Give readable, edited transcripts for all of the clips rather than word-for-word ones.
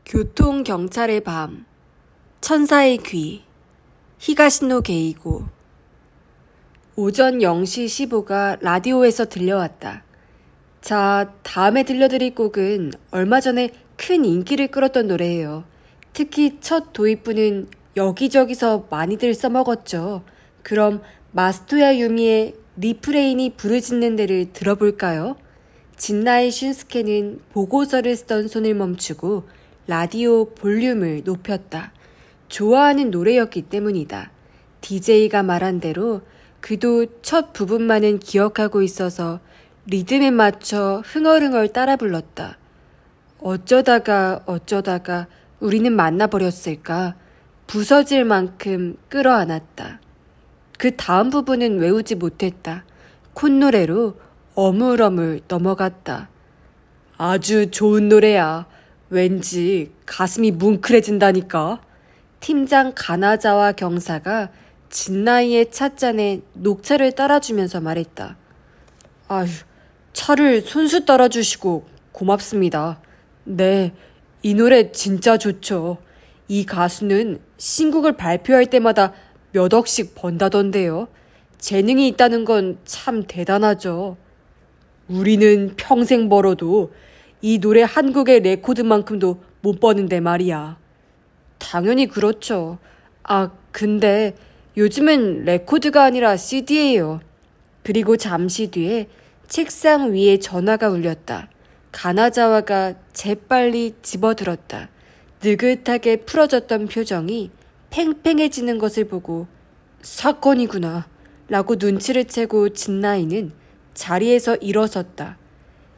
교통경찰의 밤, 천사의 귀, 히가시노 게이고. 오전 0시 15가 라디오에서 들려왔다. 자, 다음에 들려드릴 곡은 얼마 전에 큰 인기를 끌었던 노래예요. 특히 첫 도입부는 여기저기서 많이들 써먹었죠. 그럼 마스토야 유미의 리프레인이 부르짖는 데를 들어볼까요? 진나의 슌스케는 보고서를 쓰던 손을 멈추고 라디오 볼륨을 높였다. 좋아하는 노래였기 때문이다. DJ가 말한 대로 그도 첫 부분만은 기억하고 있어서 리듬에 맞춰 흥얼흥얼 따라 불렀다. 어쩌다가 우리는 만나버렸을까? 부서질 만큼 끌어안았다. 그 다음 부분은 외우지 못했다. 콧노래로 어물어물 넘어갔다. 아주 좋은 노래야. 왠지 가슴이 뭉클해진다니까. 팀장 가나자와 경사가 진나이의 찻잔에 녹차를 따라주면서 말했다. 아휴, 차를 손수 따라주시고 고맙습니다. 네, 이 노래 진짜 좋죠. 이 가수는 신곡을 발표할 때마다 몇 억씩 번다던데요. 재능이 있다는 건 참 대단하죠. 우리는 평생 벌어도 이 노래 한 곡의 레코드만큼도 못 버는데 말이야. 당연히 그렇죠. 아, 근데 요즘은 레코드가 아니라 CD예요. 그리고 잠시 뒤에 책상 위에 전화가 울렸다. 가나자와가 재빨리 집어들었다. 느긋하게 풀어졌던 표정이 팽팽해지는 것을 보고 사건이구나 라고 눈치를 채고 진나이는 자리에서 일어섰다.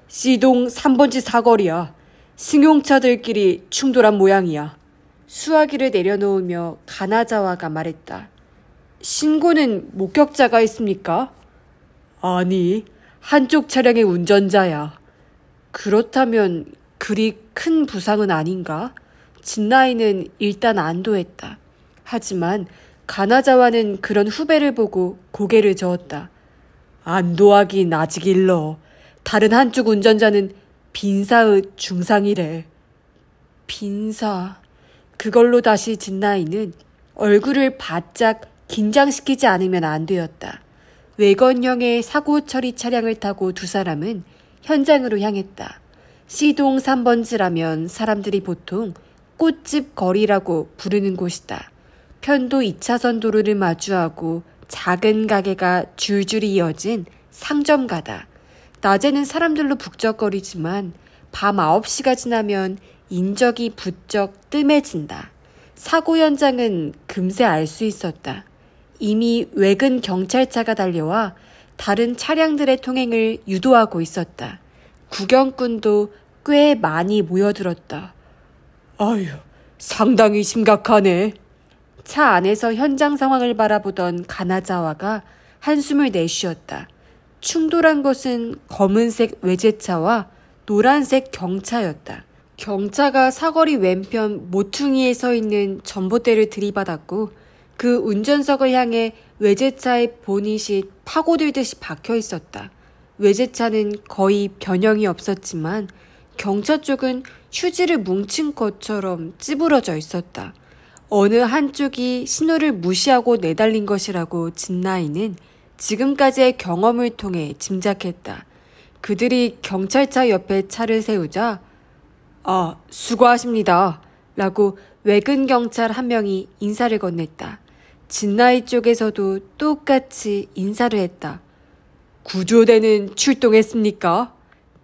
C동 3번지 사거리야. 승용차들끼리 충돌한 모양이야. 수화기를 내려놓으며 가나자와가 말했다. 신고는 목격자가 있습니까? 아니, 한쪽 차량의 운전자야. 그렇다면 그리 큰 부상은 아닌가? 진나이는 일단 안도했다. 하지만 가나자와는 그런 후배를 보고 고개를 저었다. 안도하긴 아직 일러. 다른 한쪽 운전자는 빈사의 중상이래. 빈사. 그걸로 다시 진나이는 얼굴을 바짝 긴장시키지 않으면 안 되었다. 외건형의 사고 처리 차량을 타고 두 사람은 현장으로 향했다. C동 3번지라면 사람들이 보통 꽃집 거리라고 부르는 곳이다. 편도 2차선 도로를 마주하고 작은 가게가 줄줄이 이어진 상점가다. 낮에는 사람들로 북적거리지만 밤 9시가 지나면 인적이 부쩍 뜸해진다. 사고 현장은 금세 알 수 있었다. 이미 외근 경찰차가 달려와 다른 차량들의 통행을 유도하고 있었다. 구경꾼도 꽤 많이 모여들었다. 아휴, 상당히 심각하네. 차 안에서 현장 상황을 바라보던 가나자와가 한숨을 내쉬었다. 충돌한 것은 검은색 외제차와 노란색 경차였다. 경차가 사거리 왼편 모퉁이에 서 있는 전봇대를 들이받았고 그 운전석을 향해 외제차의 보닛이 파고들듯이 박혀 있었다. 외제차는 거의 변형이 없었지만 경차 쪽은 휴지를 뭉친 것처럼 찌부러져 있었다. 어느 한쪽이 신호를 무시하고 내달린 것이라고 진나이는 지금까지의 경험을 통해 짐작했다. 그들이 경찰차 옆에 차를 세우자 수고하십니다 라고 외근 경찰 한 명이 인사를 건넸다. 진나이 쪽에서도 똑같이 인사를 했다. 구조대는 출동했습니까?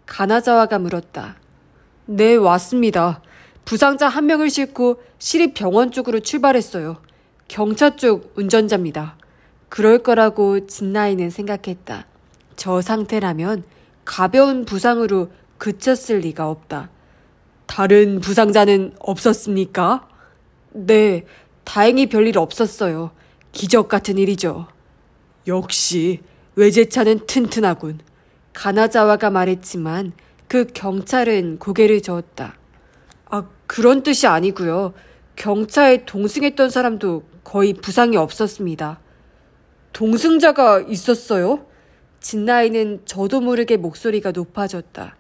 가나자와가 물었다. 네, 왔습니다. 부상자 한 명을 싣고 시립병원 쪽으로 출발했어요. 경차 쪽 운전자입니다. 그럴 거라고 진나이는 생각했다. 저 상태라면 가벼운 부상으로 그쳤을 리가 없다. 다른 부상자는 없었습니까? 네, 다행히 별일 없었어요. 기적 같은 일이죠. 역시 외제차는 튼튼하군. 가나자와가 말했지만 그 경찰은 고개를 저었다. 그런 뜻이 아니고요. 경차에 동승했던 사람도 거의 부상이 없었습니다. 동승자가 있었어요? 진나이는 저도 모르게 목소리가 높아졌다.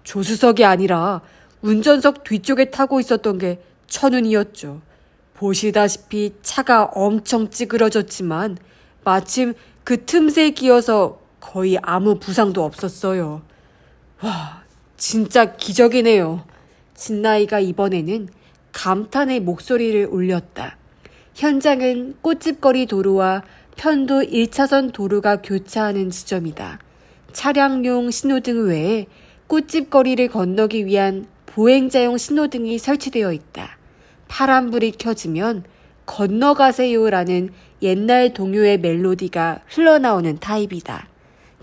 조수석이 아니라 운전석 뒤쪽에 타고 있었던 게 천운이었죠. 보시다시피 차가 엄청 찌그러졌지만 마침 그 틈새에 끼어서 거의 아무 부상도 없었어요. 와, 진짜 기적이네요. 진나이가 이번에는 감탄의 목소리를 올렸다. 현장은 꽃집거리 도로와 편도 1차선 도로가 교차하는 지점이다. 차량용 신호등 외에 꽃집거리를 건너기 위한 보행자용 신호등이 설치되어 있다. 파란불이 켜지면 건너가세요라는 옛날 동요의 멜로디가 흘러나오는 타입이다.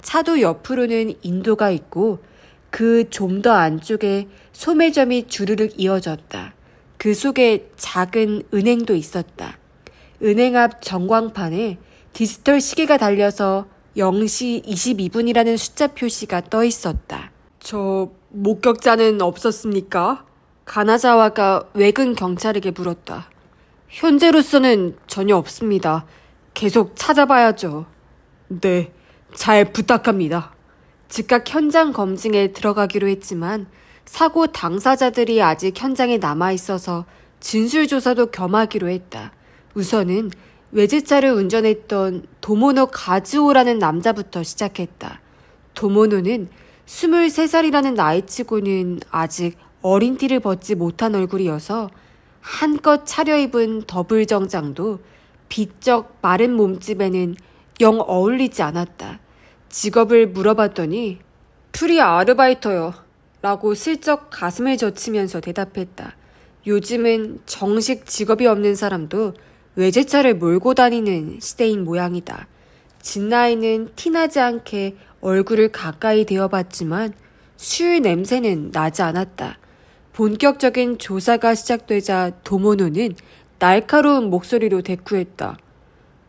차도 옆으로는 인도가 있고 그 좀 더 안쪽에 소매점이 주르륵 이어졌다. 그 속에 작은 은행도 있었다. 은행 앞 전광판에 디지털 시계가 달려서 0시 22분이라는 숫자 표시가 떠 있었다. 저 목격자는 없었습니까? 가나자와가 외근 경찰에게 물었다. 현재로서는 전혀 없습니다. 계속 찾아봐야죠. 네, 잘 부탁합니다. 즉각 현장 검증에 들어가기로 했지만 사고 당사자들이 아직 현장에 남아있어서 진술조사도 겸하기로 했다. 우선은 외제차를 운전했던 도모노 가즈오라는 남자부터 시작했다. 도모노는 23살이라는 나이치고는 아직 어린 티를 벗지 못한 얼굴이어서 한껏 차려입은 더블 정장도 비쩍 마른 몸집에는 영 어울리지 않았다. 직업을 물어봤더니 프리 아르바이터요 라고 슬쩍 가슴을 젖히면서 대답했다. 요즘은 정식 직업이 없는 사람도 외제차를 몰고 다니는 시대인 모양이다. 진나이는 티나지 않게 얼굴을 가까이 대어봤지만 술 냄새는 나지 않았다. 본격적인 조사가 시작되자 도모노는 날카로운 목소리로 대꾸했다.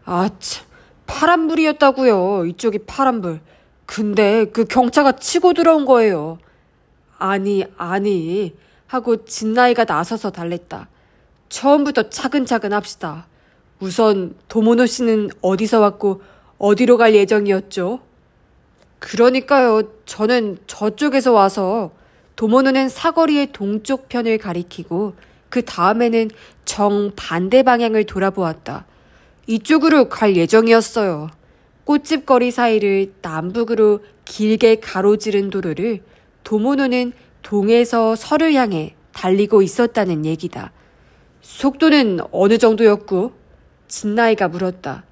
아 참, 파란불이었다고요. 이쪽이 파란불. 근데 그 경차가 치고 들어온 거예요. 아니 하고 진나이가 나서서 달랬다. 처음부터 차근차근 합시다. 우선 도모노 씨는 어디서 왔고 어디로 갈 예정이었죠? 그러니까요. 저는 저쪽에서 와서. 도모노는 사거리의 동쪽 편을 가리키고 그 다음에는 정반대 방향을 돌아보았다. 이쪽으로 갈 예정이었어요. 꽃집거리 사이를 남북으로 길게 가로지른 도로를 도모노는 동에서 서를 향해 달리고 있었다는 얘기다. 속도는 어느 정도였고? 진나이가 물었다.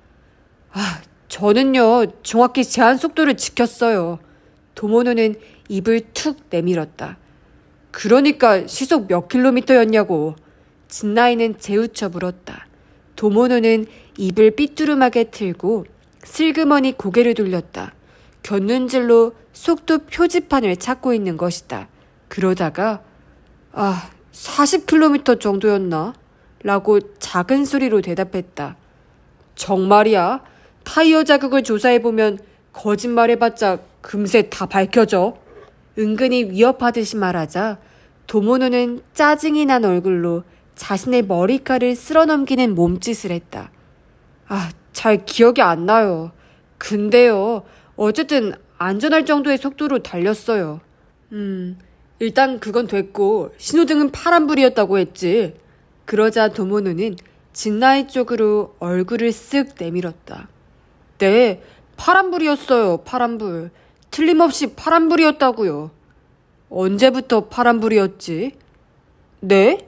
저는요, 정확히 제한 속도를 지켰어요. 도모노는 입을 툭 내밀었다. 그러니까 시속 몇 킬로미터였냐고. 진나이는 재우쳐 물었다. 도모노는 입을 삐뚤음하게 틀고 슬그머니 고개를 돌렸다. 곁눈질로 속도 표지판을 찾고 있는 것이다. 그러다가 40km 정도였나? 라고 작은 소리로 대답했다. 정말이야? 타이어 자국을 조사해보면 거짓말해봤자 금세 다 밝혀져. 은근히 위협하듯이 말하자 도모노는 짜증이 난 얼굴로 자신의 머리카락을 쓸어넘기는 몸짓을 했다. 잘 기억이 안 나요. 근데요, 어쨌든 안전할 정도의 속도로 달렸어요. 일단 그건 됐고 신호등은 파란불이었다고 했지. 그러자 도모노는 진나이 쪽으로 얼굴을 쓱 내밀었다. 네, 파란불이었어요. 파란불. 틀림없이 파란불이었다고요. 언제부터 파란불이었지? 네?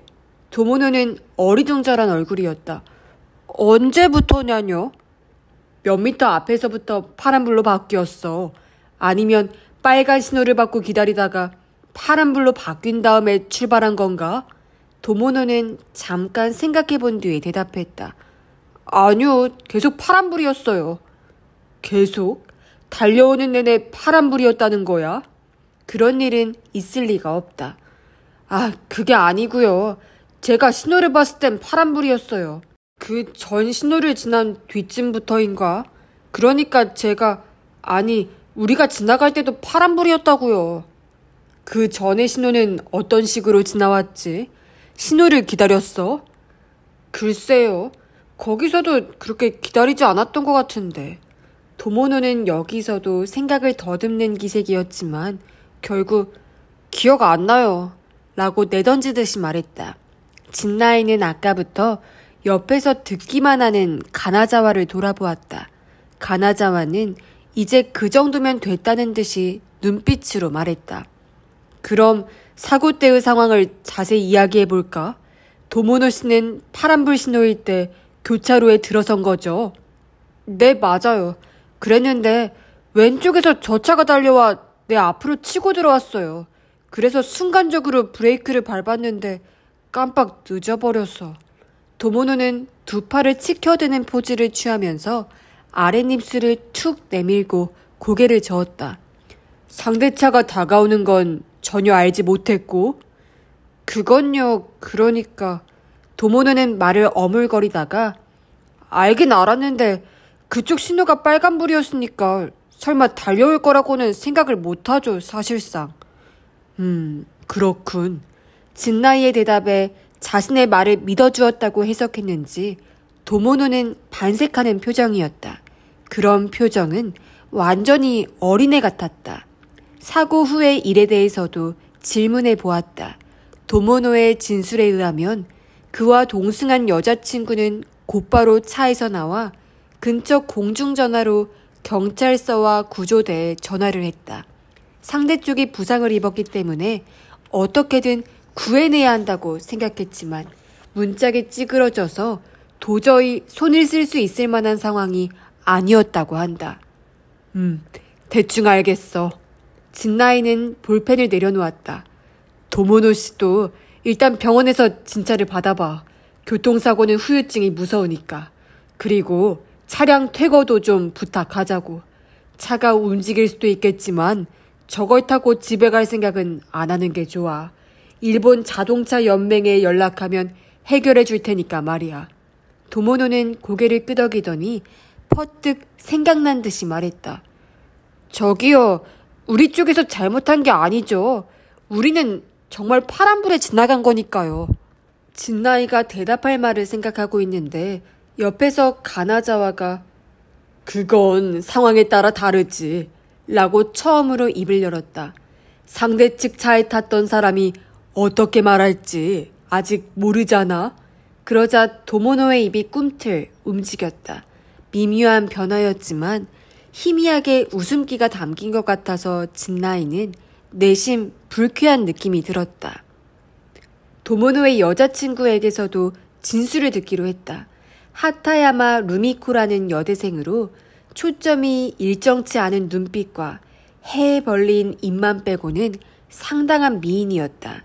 도모노는 어리둥절한 얼굴이었다. 언제부터냐뇨? 몇 미터 앞에서부터 파란불로 바뀌었어. 아니면 빨간 신호를 받고 기다리다가 파란불로 바뀐 다음에 출발한 건가? 도모노는 잠깐 생각해 본 뒤에 대답했다. 아니요, 계속 파란불이었어요. 계속? 달려오는 내내 파란불이었다는 거야? 그런 일은 있을 리가 없다. 그게 아니고요. 제가 신호를 봤을 땐 파란불이었어요. 그 전 신호를 지난 뒤쯤부터인가? 그러니까 우리가 지나갈 때도 파란불이었다고요. 그 전의 신호는 어떤 식으로 지나왔지? 신호를 기다렸어? 글쎄요. 거기서도 그렇게 기다리지 않았던 것 같은데. 도모노는 여기서도 생각을 더듬는 기색이었지만 결국 기억 안 나요. 라고 내던지듯이 말했다. 진나이는 아까부터 옆에서 듣기만 하는 가나자와를 돌아보았다. 가나자와는 이제 그 정도면 됐다는 듯이 눈빛으로 말했다. 그럼 사고 때의 상황을 자세히 이야기해볼까? 도모노 씨는 파란불 신호일 때 교차로에 들어선 거죠? 네, 맞아요. 그랬는데 왼쪽에서 저 차가 달려와 내 앞으로 치고 들어왔어요. 그래서 순간적으로 브레이크를 밟았는데 깜빡 늦어버렸어. 도모노는 두 팔을 치켜드는 포즈를 취하면서 아랫입술을 툭 내밀고 고개를 저었다. 상대차가 다가오는 건 전혀 알지 못했고, 그건요, 그러니까. 도모노는 말을 어물거리다가, 알긴 알았는데 그쪽 신호가 빨간불이었으니까 설마 달려올 거라고는 생각을 못하죠, 사실상. 그렇군. 진나이의 대답에 자신의 말을 믿어주었다고 해석했는지 도모노는 반색하는 표정이었다. 그런 표정은 완전히 어린애 같았다. 사고 후의 일에 대해서도 질문해 보았다. 도모노의 진술에 의하면 그와 동승한 여자친구는 곧바로 차에서 나와 근처 공중전화로 경찰서와 구조대에 전화를 했다. 상대 쪽이 부상을 입었기 때문에 어떻게든 구해내야 한다고 생각했지만 문짝이 찌그러져서 도저히 손을 쓸 수 있을 만한 상황이 아니었다고 한다. 대충 알겠어. 진나이는 볼펜을 내려놓았다. 도모노 씨도 일단 병원에서 진찰을 받아봐. 교통사고는 후유증이 무서우니까. 그리고 차량 퇴거도 좀 부탁하자고. 차가 움직일 수도 있겠지만 저걸 타고 집에 갈 생각은 안 하는 게 좋아. 일본 자동차 연맹에 연락하면 해결해 줄 테니까 말이야. 도모노는 고개를 끄덕이더니 퍼뜩 생각난 듯이 말했다. 저기요, 우리 쪽에서 잘못한 게 아니죠. 우리는 정말 파란불에 지나간 거니까요. 진나이가 대답할 말을 생각하고 있는데 옆에서 가나자와가 그건 상황에 따라 다르지 라고 처음으로 입을 열었다. 상대 측 차에 탔던 사람이 어떻게 말할지 아직 모르잖아. 그러자 도모노의 입이 꿈틀 움직였다. 미묘한 변화였지만 희미하게 웃음기가 담긴 것 같아서 진나이는 내심 불쾌한 느낌이 들었다. 도모노의 여자친구에게서도 진술을 듣기로 했다. 하타야마 루미코라는 여대생으로 초점이 일정치 않은 눈빛과 해 벌린 입만 빼고는 상당한 미인이었다.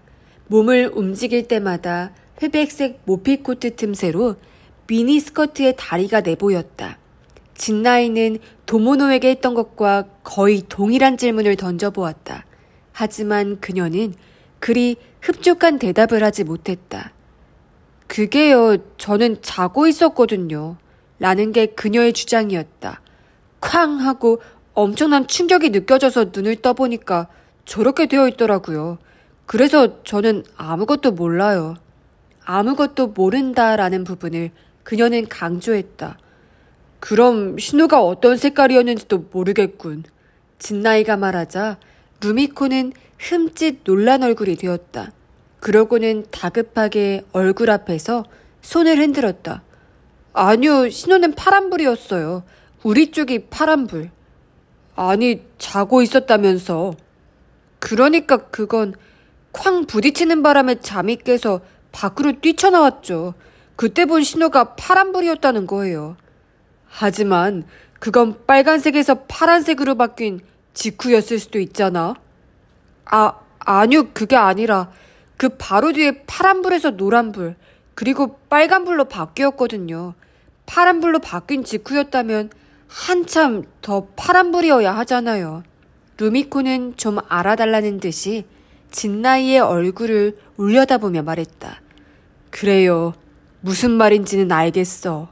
몸을 움직일 때마다 회백색 모피코트 틈새로 미니스커트의 다리가 내보였다. 진나이는 도모노에게 했던 것과 거의 동일한 질문을 던져보았다. 하지만 그녀는 그리 흡족한 대답을 하지 못했다. 그게요, 저는 자고 있었거든요. 라는 게 그녀의 주장이었다. 쾅 하고 엄청난 충격이 느껴져서 눈을 떠보니까 저렇게 되어 있더라고요. 그래서 저는 아무것도 몰라요. 아무것도 모른다라는 부분을 그녀는 강조했다. 그럼 신호가 어떤 색깔이었는지도 모르겠군. 진나이가 말하자 루미코는 흠칫 놀란 얼굴이 되었다. 그러고는 다급하게 얼굴 앞에서 손을 흔들었다. 아니요, 신호는 파란불이었어요. 우리 쪽이 파란불. 아니, 자고 있었다면서. 그러니까 그건 쾅 부딪히는 바람에 잠이 깨서 밖으로 뛰쳐나왔죠. 그때 본 신호가 파란불이었다는 거예요. 하지만 그건 빨간색에서 파란색으로 바뀐 직후였을 수도 있잖아. 아니요, 그게 아니라 그 바로 뒤에 파란불에서 노란불, 그리고 빨간불로 바뀌었거든요. 파란불로 바뀐 직후였다면 한참 더 파란불이어야 하잖아요. 루미코는 좀 알아달라는 듯이 진나이의 얼굴을 올려다보며 말했다. 그래요. 무슨 말인지는 알겠어.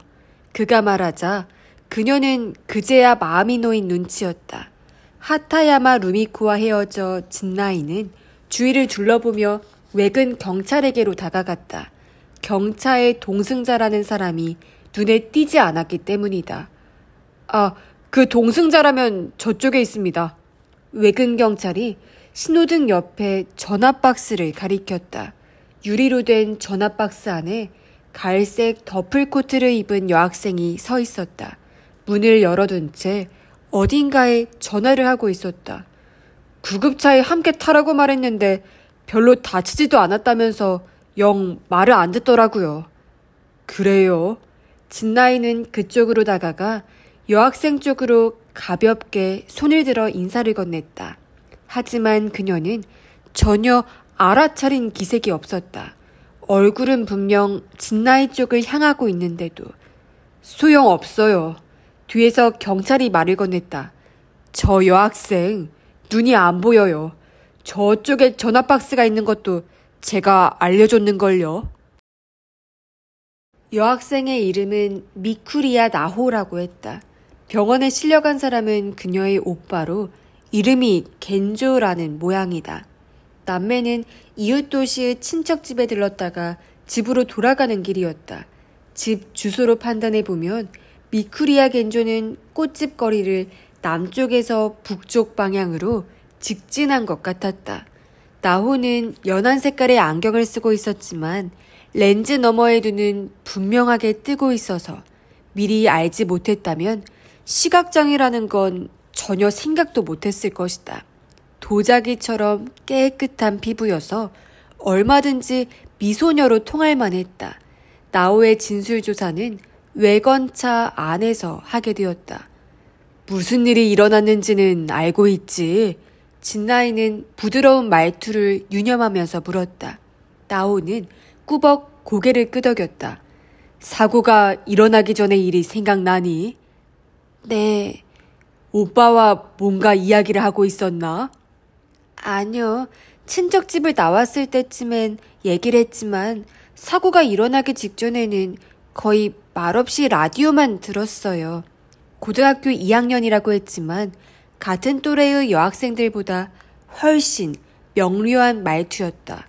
그가 말하자 그녀는 그제야 마음이 놓인 눈치였다. 하타야마 루미코와 헤어져 진나이는 주위를 둘러보며 외근 경찰에게로 다가갔다. 경차의 동승자라는 사람이 눈에 띄지 않았기 때문이다. 그 동승자라면 저쪽에 있습니다. 외근 경찰이 신호등 옆에 전화박스를 가리켰다. 유리로 된 전화박스 안에 갈색 더플코트를 입은 여학생이 서 있었다. 문을 열어둔 채 어딘가에 전화를 하고 있었다. 구급차에 함께 타라고 말했는데 별로 다치지도 않았다면서 영 말을 안 듣더라고요. 그래요? 진나이는 그쪽으로 다가가 여학생 쪽으로 가볍게 손을 들어 인사를 건넸다. 하지만 그녀는 전혀 알아차린 기색이 없었다. 얼굴은 분명 진나이 쪽을 향하고 있는데도. 소용없어요. 뒤에서 경찰이 말을 건넸다. 저 여학생 눈이 안 보여요. 저쪽에 전화박스가 있는 것도 제가 알려줬는걸요. 여학생의 이름은 미쿠리야 나호라고 했다. 병원에 실려간 사람은 그녀의 오빠로 이름이 겐조라는 모양이다. 남매는 이웃 도시의 친척집에 들렀다가 집으로 돌아가는 길이었다. 집 주소로 판단해보면 미쿠리야 겐조는 꽃집 거리를 남쪽에서 북쪽 방향으로 직진한 것 같았다. 나호는 연한 색깔의 안경을 쓰고 있었지만 렌즈 너머의 눈은 분명하게 뜨고 있어서 미리 알지 못했다면 시각장애라는 건 전혀 생각도 못했을 것이다. 도자기처럼 깨끗한 피부여서 얼마든지 미소녀로 통할 만했다. 나호의 진술조사는 외건차 안에서 하게 되었다. 무슨 일이 일어났는지는 알고 있지? 진나이는 부드러운 말투를 유념하면서 물었다. 나호는 꾸벅 고개를 끄덕였다. 사고가 일어나기 전의 일이 생각나니? 네. 오빠와 뭔가 이야기를 하고 있었나? 아니요. 친척집을 나왔을 때쯤엔 얘기를 했지만 사고가 일어나기 직전에는 거의 말없이 라디오만 들었어요. 고등학교 2학년이라고 했지만 같은 또래의 여학생들보다 훨씬 명료한 말투였다.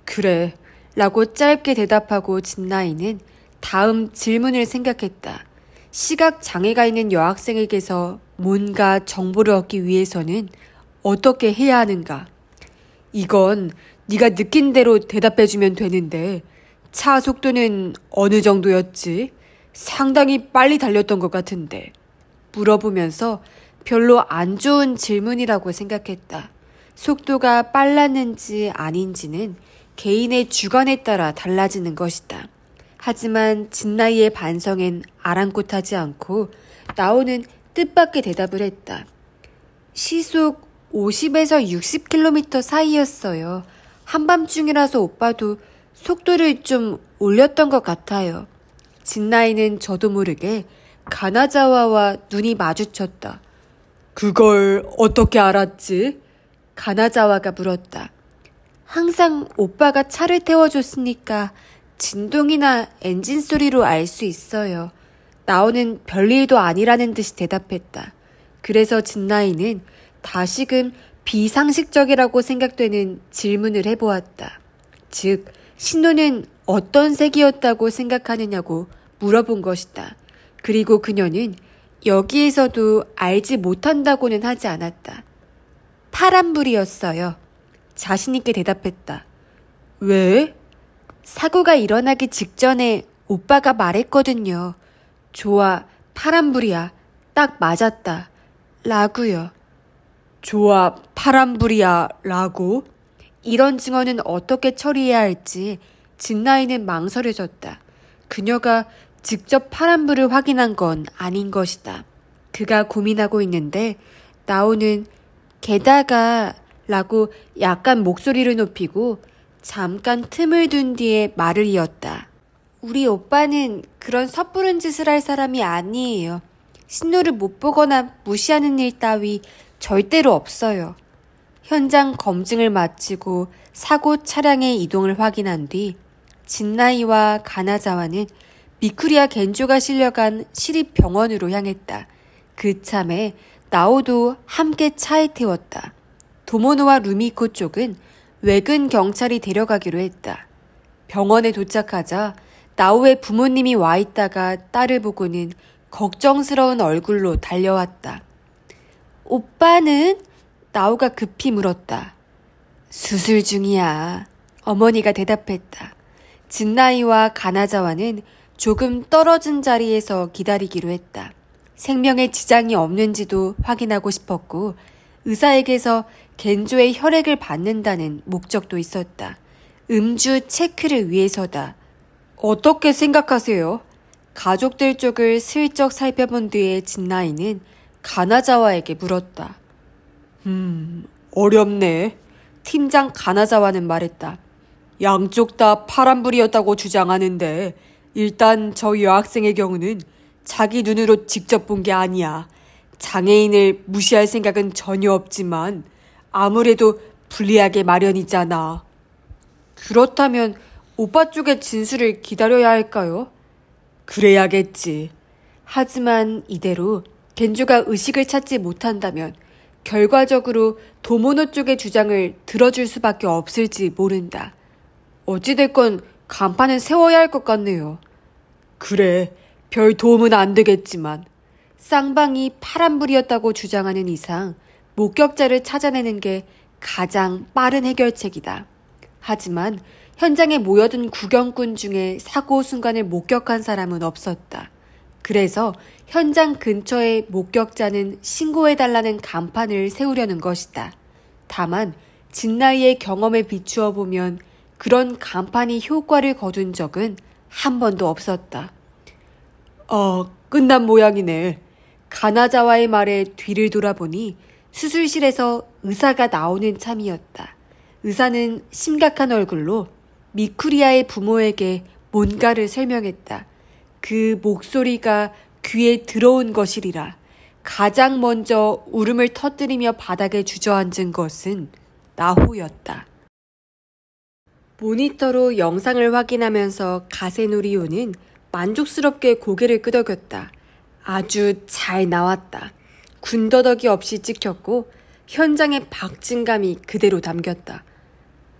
그래, 라고 짧게 대답하고 진나이는 다음 질문을 생각했다. 시각 장애가 있는 여학생에게서 뭔가 정보를 얻기 위해서는 어떻게 해야 하는가? 이건 네가 느낀 대로 대답해주면 되는데 차 속도는 어느 정도였지? 상당히 빨리 달렸던 것 같은데. 물어보면서 별로 안 좋은 질문이라고 생각했다. 속도가 빨랐는지 아닌지는 개인의 주관에 따라 달라지는 것이다. 하지만 진나이의 반성엔 아랑곳하지 않고 나오는 뜻밖의 대답을 했다. 시속 50에서 60km 사이였어요. 한밤중이라서 오빠도 속도를 좀 올렸던 것 같아요. 진나이는 저도 모르게 가나자와와 눈이 마주쳤다. 그걸 어떻게 알았지? 가나자와가 물었다. 항상 오빠가 차를 태워줬으니까 진동이나 엔진 소리로 알 수 있어요. 나오는 별일도 아니라는 듯이 대답했다. 그래서 진나이는 다시금 비상식적이라고 생각되는 질문을 해보았다. 즉, 신호는 어떤 색이었다고 생각하느냐고 물어본 것이다. 그리고 그녀는 여기에서도 알지 못한다고는 하지 않았다. 파란불이었어요. 자신있게 대답했다. 왜? 사고가 일어나기 직전에 오빠가 말했거든요. 좋아, 파란불이야. 딱 맞았다. 라고요. 좋아, 파란불이야. 라고? 이런 증언은 어떻게 처리해야 할지 진나이는 망설여졌다. 그녀가 직접 파란불을 확인한 건 아닌 것이다. 그가 고민하고 있는데 나오는 게다가 라고 약간 목소리를 높이고 잠깐 틈을 둔 뒤에 말을 이었다. 우리 오빠는 그런 섣부른 짓을 할 사람이 아니에요. 신호를 못 보거나 무시하는 일 따위 절대로 없어요. 현장 검증을 마치고 사고 차량의 이동을 확인한 뒤 진나이와 가나자와는 미쿠리야 겐조가 실려간 시립병원으로 향했다. 그참에 나오도 함께 차에 태웠다. 도모노와 루미코 쪽은 외근 경찰이 데려가기로 했다. 병원에 도착하자 나오의 부모님이 와 있다가 딸을 보고는 걱정스러운 얼굴로 달려왔다. 오빠는? 나오가 급히 물었다. 수술 중이야. 어머니가 대답했다. 진나이와 가나자와는 조금 떨어진 자리에서 기다리기로 했다. 생명에 지장이 없는지도 확인하고 싶었고 의사에게서 겐조의 혈액을 받는다는 목적도 있었다. 음주 체크를 위해서다. 어떻게 생각하세요? 가족들 쪽을 슬쩍 살펴본 뒤에 진나이는 가나자와에게 물었다. 어렵네. 팀장 가나자와는 말했다. 양쪽 다 파란불이었다고 주장하는데 일단 저 여학생의 경우는 자기 눈으로 직접 본 게 아니야. 장애인을 무시할 생각은 전혀 없지만 아무래도 불리하게 마련이잖아. 그렇다면 오빠 쪽의 진술을 기다려야 할까요? 그래야겠지. 하지만 이대로 겐조가 의식을 찾지 못한다면 결과적으로 도모노 쪽의 주장을 들어줄 수밖에 없을지 모른다. 어찌됐건 간판은 세워야 할 것 같네요. 그래, 별 도움은 안 되겠지만 쌍방이 파란불이었다고 주장하는 이상 목격자를 찾아내는 게 가장 빠른 해결책이다. 하지만 현장에 모여든 구경꾼 중에 사고 순간을 목격한 사람은 없었다. 그래서 현장 근처에 목격자는 신고해달라는 간판을 세우려는 것이다. 다만 진나이의 경험에 비추어 보면 그런 간판이 효과를 거둔 적은 한 번도 없었다. 끝난 모양이네. 가나자와의 말에 뒤를 돌아보니 수술실에서 의사가 나오는 참이었다. 의사는 심각한 얼굴로 미쿠리아의 부모에게 뭔가를 설명했다. 그 목소리가 귀에 들어온 것이리라. 가장 먼저 울음을 터뜨리며 바닥에 주저앉은 것은 나호였다. 모니터로 영상을 확인하면서 가세노리오는 만족스럽게 고개를 끄덕였다. 아주 잘 나왔다. 군더더기 없이 찍혔고 현장의 박진감이 그대로 담겼다.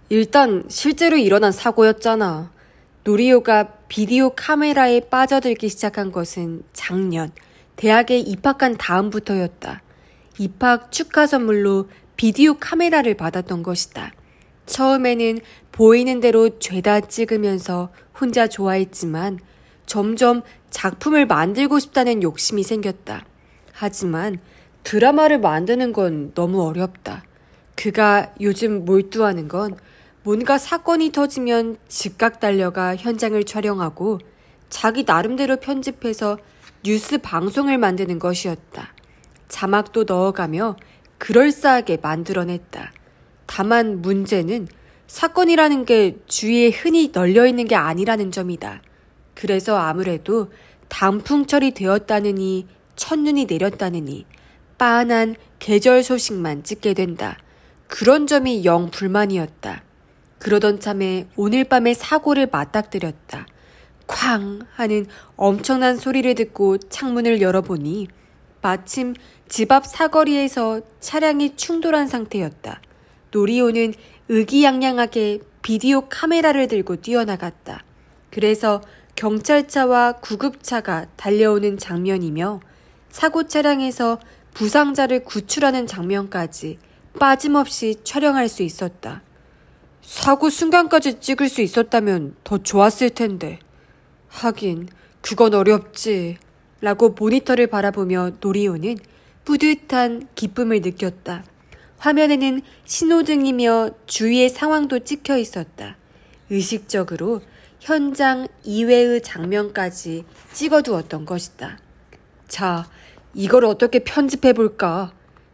일단 실제로 일어난 사고였잖아. 노리오가 비디오 카메라에 빠져들기 시작한 것은 작년 대학에 입학한 다음부터였다. 입학 축하 선물로 비디오 카메라를 받았던 것이다. 처음에는 보이는 대로 죄다 찍으면서 혼자 좋아했지만 점점 작품을 만들고 싶다는 욕심이 생겼다. 하지만 드라마를 만드는 건 너무 어렵다. 그가 요즘 몰두하는 건 뭔가 사건이 터지면 즉각 달려가 현장을 촬영하고 자기 나름대로 편집해서 뉴스 방송을 만드는 것이었다. 자막도 넣어가며 그럴싸하게 만들어냈다. 다만 문제는 사건이라는 게 주위에 흔히 널려있는 게 아니라는 점이다. 그래서 아무래도 단풍철이 되었다느니 첫눈이 내렸다느니 빤한 계절 소식만 찍게 된다. 그런 점이 영 불만이었다. 그러던 참에 오늘 밤에 사고를 맞닥뜨렸다. 쾅 하는 엄청난 소리를 듣고 창문을 열어보니 마침 집 앞 사거리에서 차량이 충돌한 상태였다. 노리오는 의기양양하게 비디오 카메라를 들고 뛰어나갔다. 그래서 경찰차와 구급차가 달려오는 장면이며 사고 차량에서 부상자를 구출하는 장면까지 빠짐없이 촬영할 수 있었다. 사고 순간까지 찍을 수 있었다면 더 좋았을 텐데. 하긴 그건 어렵지. 라고 모니터를 바라보며 노리오는 뿌듯한 기쁨을 느꼈다. 화면에는 신호등이며 주위의 상황도 찍혀 있었다. 의식적으로 현장 이외의 장면까지 찍어두었던 것이다. 자, 이걸 어떻게 편집해볼까?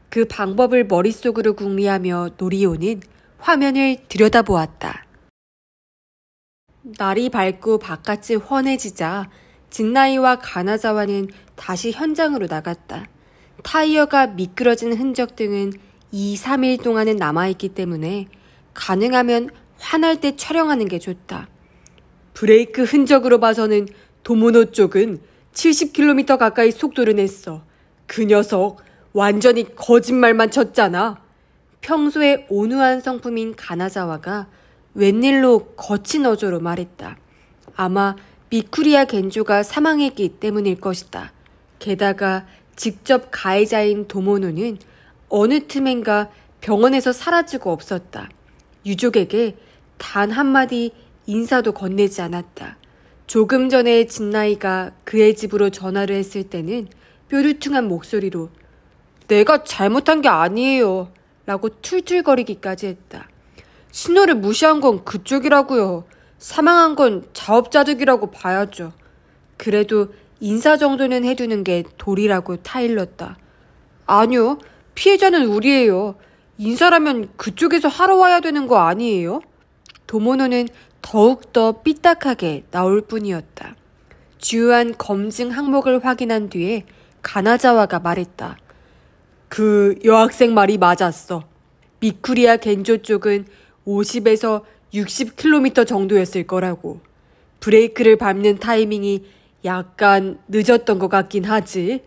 그 방법을 머릿속으로 궁리하며 노리오는 화면을 들여다보았다. 날이 밝고 바깥이 환해지자 진나이와 가나자와는 다시 현장으로 나갔다. 타이어가 미끄러진 흔적 등은 2, 3일 동안은 남아있기 때문에 가능하면 환할 때 촬영하는 게 좋다. 브레이크 흔적으로 봐서는 도모노 쪽은 70km 가까이 속도를 냈어. 그 녀석 완전히 거짓말만 쳤잖아. 평소에 온화한 성품인 가나자와가 웬일로 거친 어조로 말했다. 아마 미쿠리아 겐조가 사망했기 때문일 것이다. 게다가 직접 가해자인 도모노는 어느 틈엔가 병원에서 사라지고 없었다. 유족에게 단 한마디 인사도 건네지 않았다. 조금 전에 진나이가 그의 집으로 전화를 했을 때는 뾰루퉁한 목소리로 내가 잘못한 게 아니에요 라고 툴툴거리기까지 했다. 신호를 무시한 건 그쪽이라고요. 사망한 건 자업자득이라고 봐야죠. 그래도 인사 정도는 해두는 게 도리라고 타일렀다. 아니요. 피해자는 우리예요. 인사라면 그쪽에서 하러 와야 되는 거 아니에요? 도모노는 더욱더 삐딱하게 나올 뿐이었다. 주요한 검증 항목을 확인한 뒤에 가나자와가 말했다. 그 여학생 말이 맞았어. 미쿠리아 겐조 쪽은 50에서 60km 정도였을 거라고. 브레이크를 밟는 타이밍이 약간 늦었던 것 같긴 하지.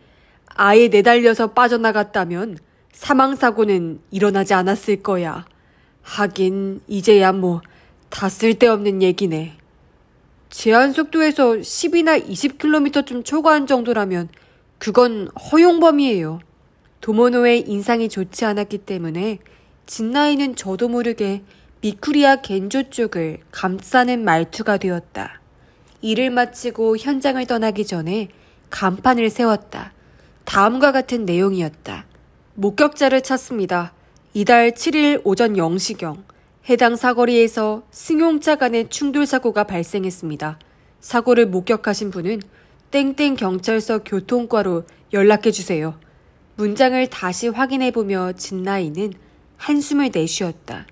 아예 내달려서 빠져나갔다면 사망사고는 일어나지 않았을 거야. 하긴 이제야 뭐 다 쓸데없는 얘기네. 제한 속도에서 10이나 20km쯤 초과한 정도라면 그건 허용범위예요. 도모노의 인상이 좋지 않았기 때문에 진나이는 저도 모르게 미쿠리아 겐조 쪽을 감싸는 말투가 되었다. 일을 마치고 현장을 떠나기 전에 간판을 세웠다. 다음과 같은 내용이었다. 목격자를 찾습니다. 이달 7일 오전 0시경 해당 사거리에서 승용차 간의 충돌 사고가 발생했습니다. 사고를 목격하신 분은 땡땡 경찰서 교통과로 연락해 주세요. 문장을 다시 확인해보며 진나이는 한숨을 내쉬었다.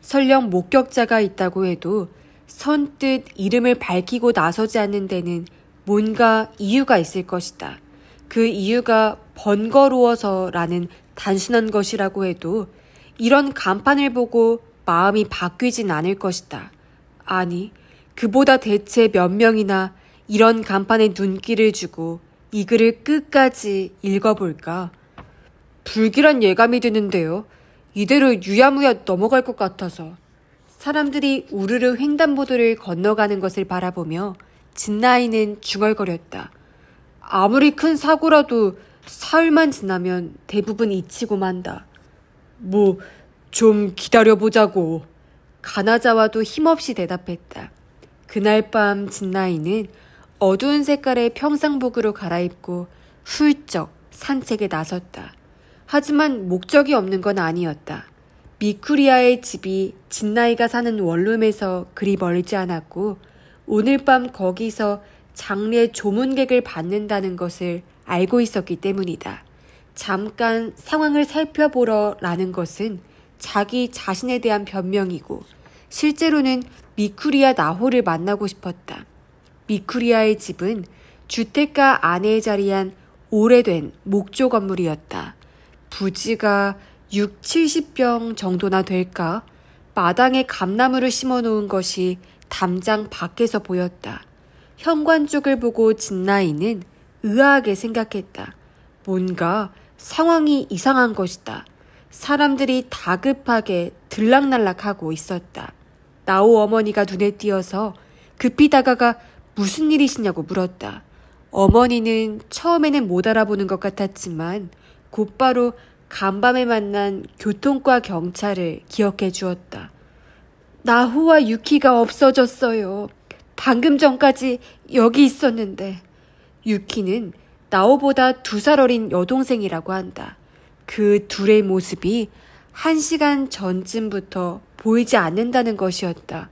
설령 목격자가 있다고 해도 선뜻 이름을 밝히고 나서지 않는 데는 뭔가 이유가 있을 것이다. 그 이유가 번거로워서라는 단순한 것이라고 해도 이런 간판을 보고 마음이 바뀌진 않을 것이다. 아니, 그보다 대체 몇 명이나 이런 간판에 눈길을 주고 이 글을 끝까지 읽어볼까? 불길한 예감이 드는데요. 이대로 유야무야 넘어갈 것 같아서. 사람들이 우르르 횡단보도를 건너가는 것을 바라보며 진나이는 중얼거렸다. 아무리 큰 사고라도 사흘만 지나면 대부분 잊히고 만다. 뭐 좀 기다려보자고. 가나자와도 힘없이 대답했다. 그날 밤 진나이는 어두운 색깔의 평상복으로 갈아입고 훌쩍 산책에 나섰다. 하지만 목적이 없는 건 아니었다. 미쿠리아의 집이 진나이가 사는 원룸에서 그리 멀지 않았고 오늘 밤 거기서 장례 조문객을 받는다는 것을 알고 있었기 때문이다. 잠깐 상황을 살펴보러라는 것은 자기 자신에 대한 변명이고 실제로는 미쿠리아 나호를 만나고 싶었다. 미쿠리아의 집은 주택가 안에 자리한 오래된 목조 건물이었다. 부지가 6, 70평 정도나 될까? 마당에 감나무를 심어놓은 것이 담장 밖에서 보였다. 현관 쪽을 보고 진나이는 의아하게 생각했다. 뭔가 상황이 이상한 것이다. 사람들이 다급하게 들락날락하고 있었다. 나오 어머니가 눈에 띄어서 급히 다가가 무슨 일이시냐고 물었다. 어머니는 처음에는 못 알아보는 것 같았지만 곧바로 간밤에 만난 교통과 경찰을 기억해 주었다. 나호와 유키가 없어졌어요. 방금 전까지 여기 있었는데. 유키는 나오보다 2살 어린 여동생이라고 한다. 그 둘의 모습이 1시간 전쯤부터 보이지 않는다는 것이었다.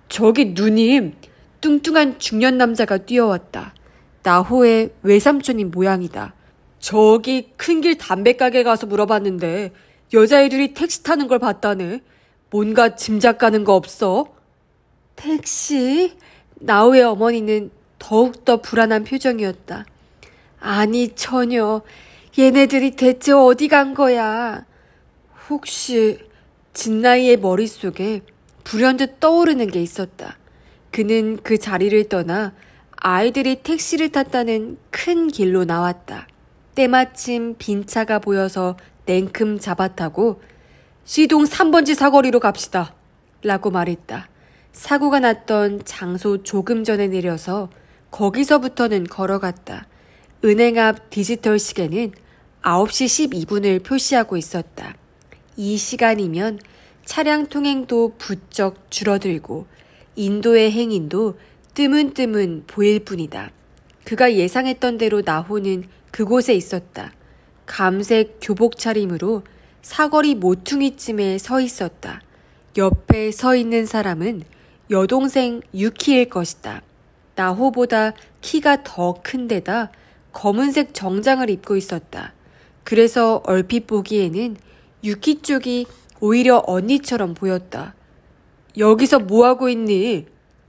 저기 누님, 뚱뚱한 중년 남자가 뛰어왔다. 나호의 외삼촌인 모양이다. 저기 큰 길 담배가게 가서 물어봤는데 여자애들이 택시 타는 걸 봤다네. 뭔가 짐작 가는 거 없어? 택시? 나오의 어머니는 더욱더 불안한 표정이었다. 아니 전혀. 얘네들이 대체 어디 간 거야? 혹시 진나이의 머릿속에 불현듯 떠오르는 게 있었다. 그는 그 자리를 떠나 아이들이 택시를 탔다는 큰 길로 나왔다. 때마침 빈 차가 보여서 냉큼 잡아타고 시동 3번지 사거리로 갑시다 라고 말했다. 사고가 났던 장소 조금 전에 내려서 거기서부터는 걸어갔다. 은행 앞 디지털 시계는 9시 12분을 표시하고 있었다. 이 시간이면 차량 통행도 부쩍 줄어들고 인도의 행인도 뜨문뜨문 보일 뿐이다. 그가 예상했던 대로 나호는 그곳에 있었다. 감색 교복 차림으로 사거리 모퉁이쯤에 서 있었다. 옆에 서 있는 사람은 여동생 유키일 것이다. 나호보다 키가 더 큰 데다 검은색 정장을 입고 있었다. 그래서 얼핏 보기에는 유키 쪽이 오히려 언니처럼 보였다. 여기서 뭐하고 있니?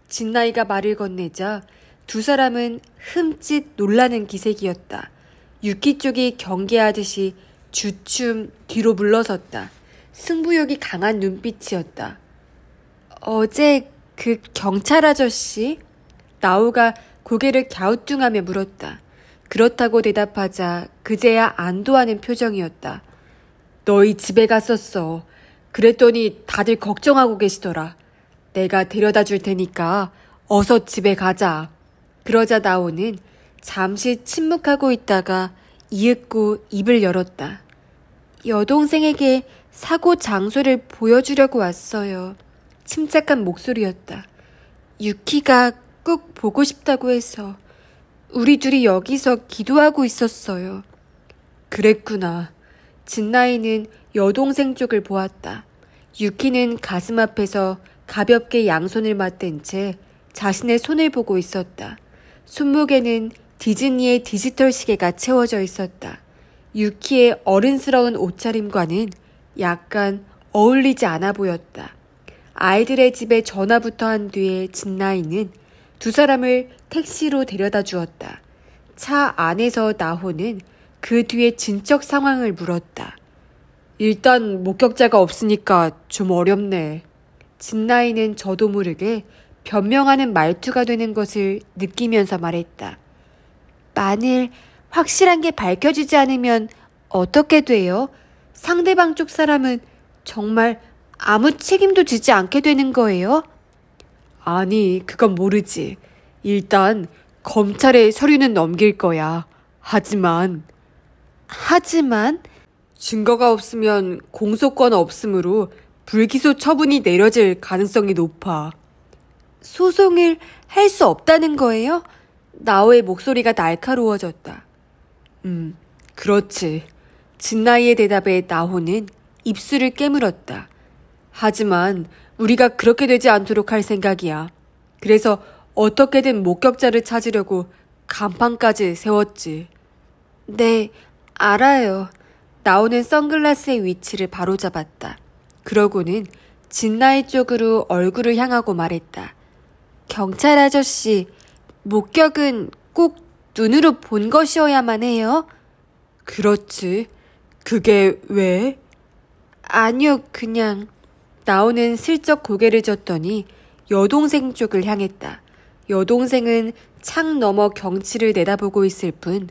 진나이가 말을 건네자 두 사람은 흠칫 놀라는 기색이었다. 유키 쪽이 경계하듯이 주춤 뒤로 물러섰다. 승부욕이 강한 눈빛이었다. 어제 그 경찰 아저씨? 나우가 고개를 갸우뚱하며 물었다. 그렇다고 대답하자 그제야 안도하는 표정이었다. 너희 집에 갔었어. 그랬더니 다들 걱정하고 계시더라. 내가 데려다 줄 테니까 어서 집에 가자. 그러자 나오는 잠시 침묵하고 있다가 이윽고 입을 열었다. 여동생에게 사고 장소를 보여주려고 왔어요. 침착한 목소리였다. 유키가 꼭 보고 싶다고 해서 우리 둘이 여기서 기도하고 있었어요. 그랬구나. 진나이는 여동생 쪽을 보았다. 유키는 가슴 앞에서 가볍게 양손을 맞댄 채 자신의 손을 보고 있었다. 손목에는 디즈니의 디지털 시계가 채워져 있었다. 유키의 어른스러운 옷차림과는 약간 어울리지 않아 보였다. 아이들의 집에 전화부터 한 뒤에 진나이는 두 사람을 택시로 데려다 주었다. 차 안에서 나호는 그 뒤에 진척 상황을 물었다. 일단 목격자가 없으니까 좀 어렵네. 진나이는 저도 모르게 변명하는 말투가 되는 것을 느끼면서 말했다. 만일 확실한 게 밝혀지지 않으면 어떻게 돼요? 상대방 쪽 사람은 정말 아무 책임도 지지 않게 되는 거예요? 아니, 그건 모르지. 일단 검찰에 서류는 넘길 거야. 하지만 증거가 없으면 공소권 없으므로 불기소 처분이 내려질 가능성이 높아. 소송을 할 수 없다는 거예요? 나오의 목소리가 날카로워졌다. 그렇지. 진나이의 대답에 나호는 입술을 깨물었다. 하지만 우리가 그렇게 되지 않도록 할 생각이야. 그래서 어떻게든 목격자를 찾으려고 간판까지 세웠지. 네, 알아요. 나오는 선글라스의 위치를 바로잡았다. 그러고는 진나이 쪽으로 얼굴을 향하고 말했다. 경찰 아저씨, 목격은 꼭 눈으로 본 것이어야만 해요? 그렇지. 그게 왜? 아니요, 그냥. 나오는 슬쩍 고개를 젓더니 여동생 쪽을 향했다. 여동생은 창 너머 경치를 내다보고 있을 뿐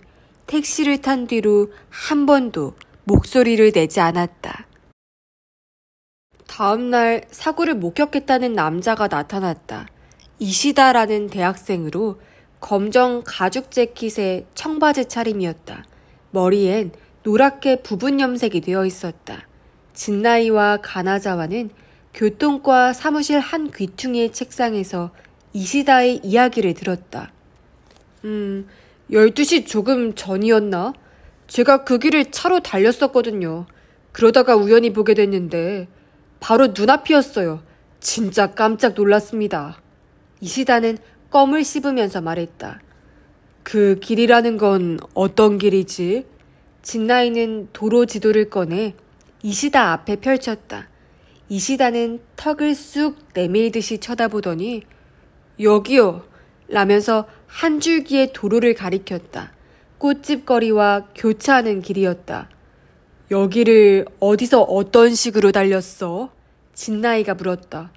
택시를 탄 뒤로 한 번도 목소리를 내지 않았다. 다음 날 사고를 목격했다는 남자가 나타났다. 이시다라는 대학생으로 검정 가죽 재킷에 청바지 차림이었다. 머리엔 노랗게 부분 염색이 되어 있었다. 진나이와 가나자와는 교통과 사무실 한 귀퉁이의 책상에서 이시다의 이야기를 들었다. 12시 조금 전이었나? 제가 그 길을 차로 달렸었거든요. 그러다가 우연히 보게 됐는데 바로 눈앞이었어요. 진짜 깜짝 놀랐습니다. 이시다는 껌을 씹으면서 말했다. 그 길이라는 건 어떤 길이지? 진나이는 도로 지도를 꺼내 이시다 앞에 펼쳤다. 이시다는 턱을 쑥 내밀듯이 쳐다보더니 여기요 라면서 한 줄기의 도로를 가리켰다. 꽃집거리와 교차하는 길이었다. 여기를 어디서 어떤 식으로 달렸어? 진나이가 물었다.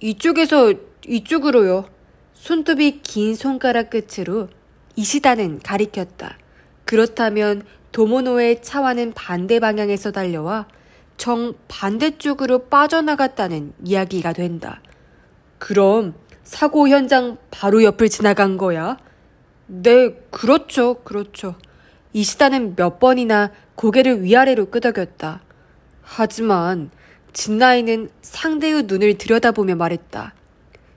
이쪽에서 이쪽으로요. 손톱이 긴 손가락 끝으로 이시다는 가리켰다. 그렇다면 도모노의 차와는 반대 방향에서 달려와 정 반대쪽으로 빠져나갔다는 이야기가 된다. 그럼 사고 현장 바로 옆을 지나간 거야? 네, 그렇죠. 이시다는 몇 번이나 고개를 위아래로 끄덕였다. 하지만 진나이는 상대의 눈을 들여다보며 말했다.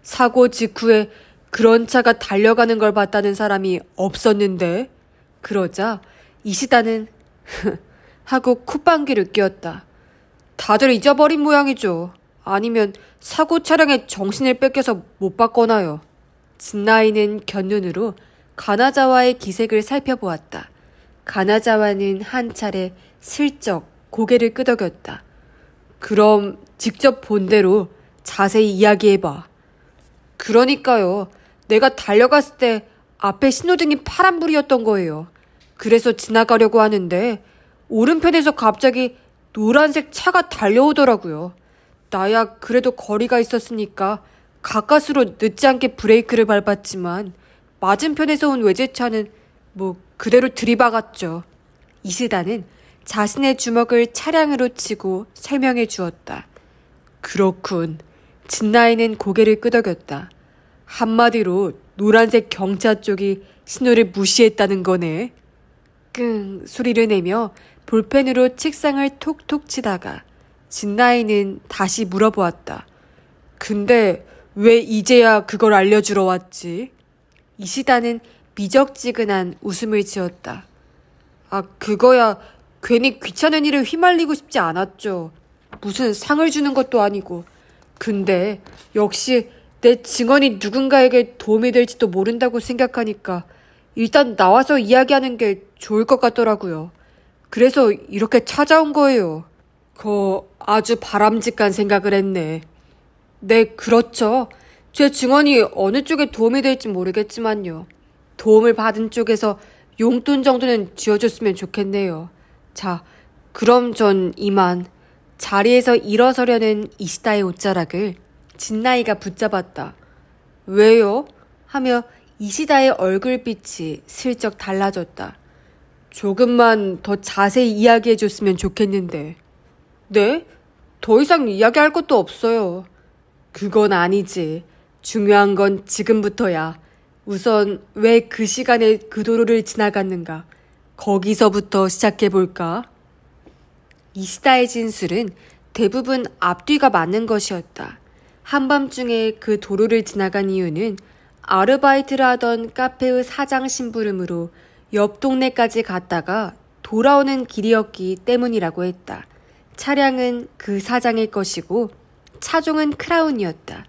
사고 직후에 그런 차가 달려가는 걸 봤다는 사람이 없었는데? 그러자 이시다는 하고 콧방귀를 뀌었다. 다들 잊어버린 모양이죠. 아니면 사고 차량에 정신을 뺏겨서 못 봤거나요. 진나이는 곁눈으로 가나자와의 기색을 살펴보았다. 가나자와는 한 차례 슬쩍 고개를 끄덕였다. 그럼 직접 본 대로 자세히 이야기해봐. 그러니까요. 내가 달려갔을 때 앞에 신호등이 파란불이었던 거예요. 그래서 지나가려고 하는데 오른편에서 갑자기 노란색 차가 달려오더라고요. 나야 그래도 거리가 있었으니까 가까스로 늦지 않게 브레이크를 밟았지만 맞은편에서 온 외제차는 그대로 들이박았죠. 이시다는 자신의 주먹을 차량으로 치고 설명해 주었다. 그렇군. 진나이는 고개를 끄덕였다. 한마디로 노란색 경차 쪽이 신호를 무시했다는 거네. 끙 소리를 내며 볼펜으로 책상을 톡톡 치다가 진나이는 다시 물어보았다. 근데 왜 이제야 그걸 알려주러 왔지? 이시다는 미적지근한 웃음을 지었다. 그거야 괜히 귀찮은 일을 휘말리고 싶지 않았죠. 무슨 상을 주는 것도 아니고. 근데 역시 내 증언이 누군가에게 도움이 될지도 모른다고 생각하니까 일단 나와서 이야기하는 게 좋을 것 같더라고요. 그래서 이렇게 찾아온 거예요. 아주 바람직한 생각을 했네. 네, 그렇죠. 제 증언이 어느 쪽에 도움이 될지 모르겠지만요. 도움을 받은 쪽에서 용돈 정도는 쥐어줬으면 좋겠네요. 자, 그럼 전 이만. 자리에서 일어서려는 이시다의 옷자락을 진나이가 붙잡았다. 왜요? 하며 이시다의 얼굴빛이 슬쩍 달라졌다. 조금만 더 자세히 이야기해줬으면 좋겠는데. 네? 더 이상 이야기할 것도 없어요. 그건 아니지. 중요한 건 지금부터야. 우선 왜 그 시간에 그 도로를 지나갔는가? 거기서부터 시작해볼까? 이시다의 진술은 대부분 앞뒤가 맞는 것이었다. 한밤중에 그 도로를 지나간 이유는 아르바이트를 하던 카페의 사장 심부름으로 옆 동네까지 갔다가 돌아오는 길이었기 때문이라고 했다. 차량은 그 사장의 것이고 차종은 크라운이었다.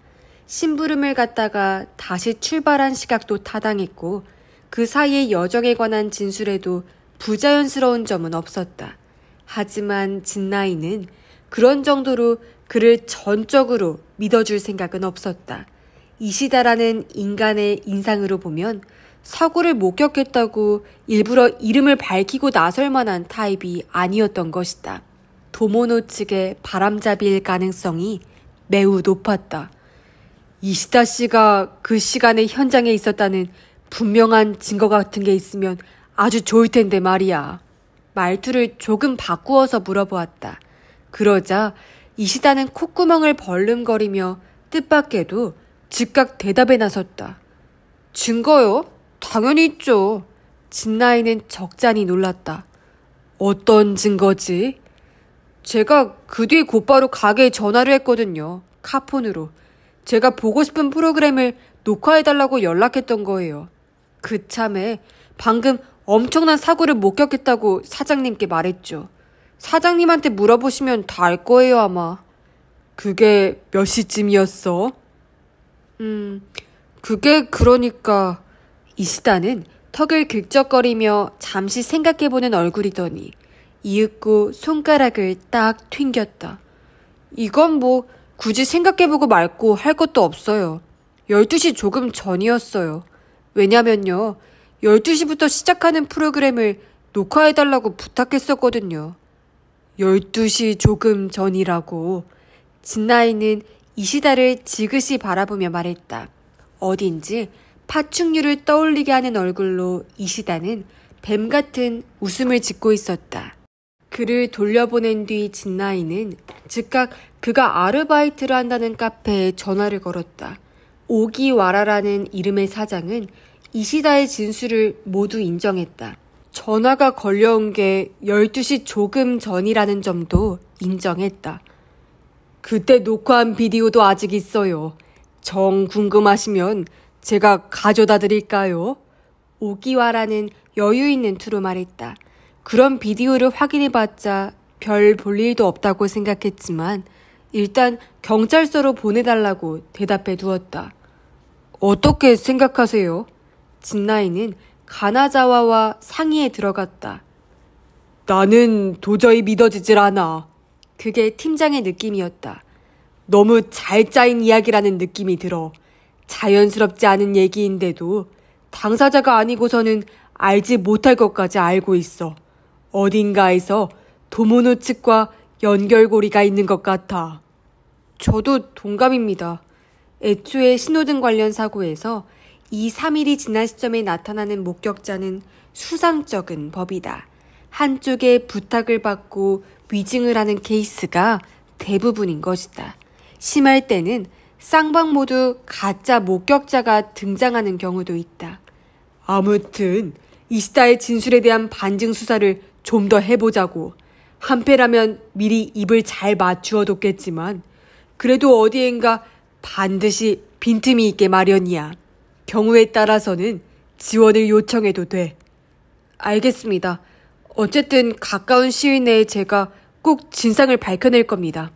심부름을 갔다가 다시 출발한 시각도 타당했고 그 사이의 여정에 관한 진술에도 부자연스러운 점은 없었다. 하지만 진나이는 그런 정도로 그를 전적으로 믿어줄 생각은 없었다. 이시다라는 인간의 인상으로 보면 사고를 목격했다고 일부러 이름을 밝히고 나설 만한 타입이 아니었던 것이다. 도모노 측의 바람잡이일 가능성이 매우 높았다. 이시다 씨가 그 시간에 현장에 있었다는 분명한 증거 같은 게 있으면 아주 좋을 텐데 말이야. 말투를 조금 바꾸어서 물어보았다. 그러자 이시다는 콧구멍을 벌름거리며 뜻밖에도 즉각 대답에 나섰다. 증거요? 당연히 있죠. 진나이는 적잖이 놀랐다. 어떤 증거지? 제가 그 뒤에 곧바로 가게에 전화를 했거든요. 카폰으로. 제가 보고 싶은 프로그램을 녹화해달라고 연락했던 거예요. 그참에 방금 엄청난 사고를 목격했다고 사장님께 말했죠. 사장님한테 물어보시면 다 알 거예요, 아마. 그게 몇 시쯤이었어? 그게 그러니까... 이시다는 턱을 긁적거리며 잠시 생각해보는 얼굴이더니 이윽고 손가락을 딱 튕겼다. 이건 굳이 생각해보고 말고 할 것도 없어요. 12시 조금 전이었어요. 왜냐면요. 12시부터 시작하는 프로그램을 녹화해달라고 부탁했었거든요. 12시 조금 전이라고. 진나이는 이시다를 지그시 바라보며 말했다. 어딘지 파충류를 떠올리게 하는 얼굴로 이시다는 뱀 같은 웃음을 짓고 있었다. 그를 돌려보낸 뒤 진나이는 즉각 그가 아르바이트를 한다는 카페에 전화를 걸었다. 오기와라라는 이름의 사장은 이시다의 진술을 모두 인정했다. 전화가 걸려온 게 12시 조금 전이라는 점도 인정했다. 그때 녹화한 비디오도 아직 있어요. 정 궁금하시면 제가 가져다 드릴까요? 오기와라는 여유 있는 투로 말했다. 그런 비디오를 확인해봤자 별 볼 일도 없다고 생각했지만 일단 경찰서로 보내달라고 대답해 두었다. 어떻게 생각하세요? 진나이는 가나자와와 상의에 들어갔다. 나는 도저히 믿어지질 않아. 그게 팀장의 느낌이었다. 너무 잘 짜인 이야기라는 느낌이 들어. 자연스럽지 않은 얘기인데도 당사자가 아니고서는 알지 못할 것까지 알고 있어. 어딘가에서 도모노 측과 연결고리가 있는 것 같아. 저도 동감입니다. 애초에 신호등 관련 사고에서 2, 3일이 지난 시점에 나타나는 목격자는 수상쩍은 법이다. 한쪽에 부탁을 받고 위증을 하는 케이스가 대부분인 것이다. 심할 때는 쌍방 모두 가짜 목격자가 등장하는 경우도 있다. 아무튼 이시다의 진술에 대한 반증 수사를 좀 더 해보자고. 한패라면 미리 입을 잘 맞추어뒀겠지만 그래도 어디엔가 반드시 빈틈이 있게 마련이야. 경우에 따라서는 지원을 요청해도 돼. 알겠습니다. 어쨌든 가까운 시일 내에 제가 꼭 진상을 밝혀낼 겁니다.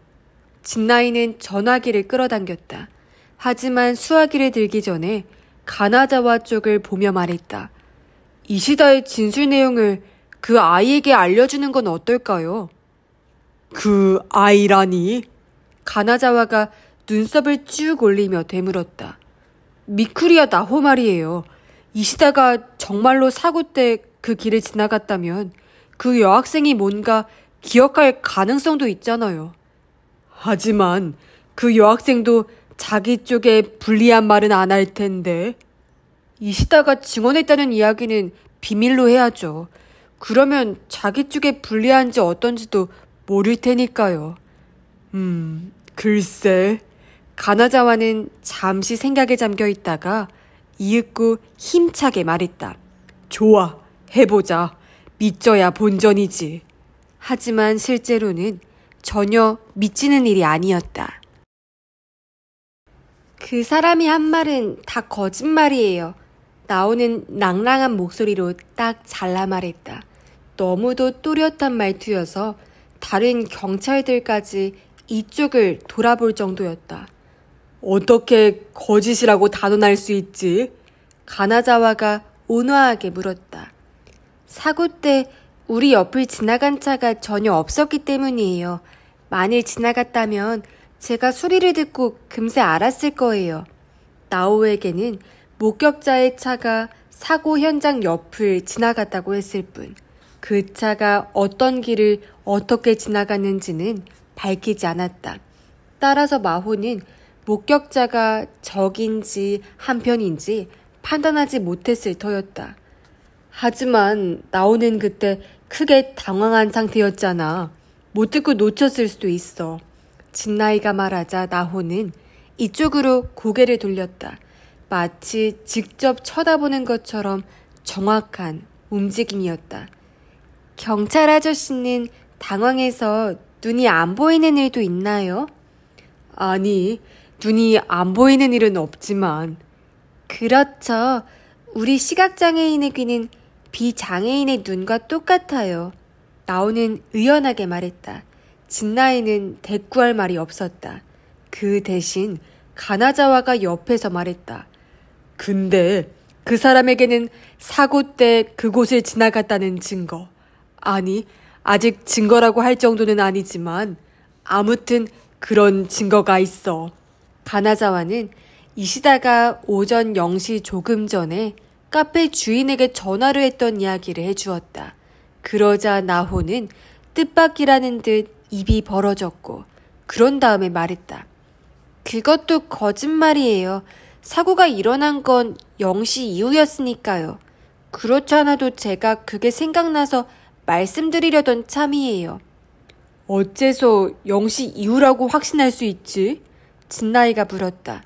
진나이는 전화기를 끌어당겼다. 하지만 수화기를 들기 전에 가나자와 쪽을 보며 말했다. 이시다의 진술 내용을 그 아이에게 알려주는 건 어떨까요? 그 아이라니? 가나자와가 눈썹을 쭉 올리며 되물었다. 미쿠리야 나호 말이에요. 이시다가 정말로 사고 때 그 길을 지나갔다면 그 여학생이 뭔가 기억할 가능성도 있잖아요. 하지만 그 여학생도 자기 쪽에 불리한 말은 안 할 텐데. 이시다가 증언했다는 이야기는 비밀로 해야죠. 그러면 자기 쪽에 불리한지 어떤지도 모를 테니까요. 글쎄. 가나자와는 잠시 생각에 잠겨 있다가 이윽고 힘차게 말했다. 좋아, 해보자. 믿져야 본전이지. 하지만 실제로는 전혀 믿지는 일이 아니었다. 그 사람이 한 말은 다 거짓말이에요. 나오는 낭랑한 목소리로 딱 잘라 말했다. 너무도 또렷한 말투여서 다른 경찰들까지 이쪽을 돌아볼 정도였다. 어떻게 거짓이라고 단언할 수 있지? 가나자와가 온화하게 물었다. 사고 때 우리 옆을 지나간 차가 전혀 없었기 때문이에요. 만일 지나갔다면 제가 소리를 듣고 금세 알았을 거예요. 나오에게는 목격자의 차가 사고 현장 옆을 지나갔다고 했을 뿐 그 차가 어떤 길을 어떻게 지나갔는지는 밝히지 않았다. 따라서 마호는 목격자가 적인지 한편인지 판단하지 못했을 터였다. 하지만 나오는 그때 크게 당황한 상태였잖아. 못 듣고 놓쳤을 수도 있어. 진나이가 말하자 나호는 이쪽으로 고개를 돌렸다. 마치 직접 쳐다보는 것처럼 정확한 움직임이었다. 경찰 아저씨는 당황해서 눈이 안 보이는 일도 있나요? 아니, 눈이 안 보이는 일은 없지만. 그렇죠. 우리 시각장애인의 귀는 비장애인의 눈과 똑같아요. 나오는 의연하게 말했다. 진나이는 대꾸할 말이 없었다. 그 대신 가나자와가 옆에서 말했다. 근데 그 사람에게는 사고 때 그곳을 지나갔다는 증거. 아니, 아직 증거라고 할 정도는 아니지만 아무튼 그런 증거가 있어. 가나자와는 이시다가 오전 0시 조금 전에 카페 주인에게 전화를 했던 이야기를 해주었다. 그러자 나호는 뜻밖이라는 듯 입이 벌어졌고 그런 다음에 말했다. 그것도 거짓말이에요. 사고가 일어난 건 0시 이후였으니까요. 그렇지 않아도 제가 그게 생각나서 말씀드리려던 참이에요. 어째서 0시 이후라고 확신할 수 있지? 진나이가 물었다.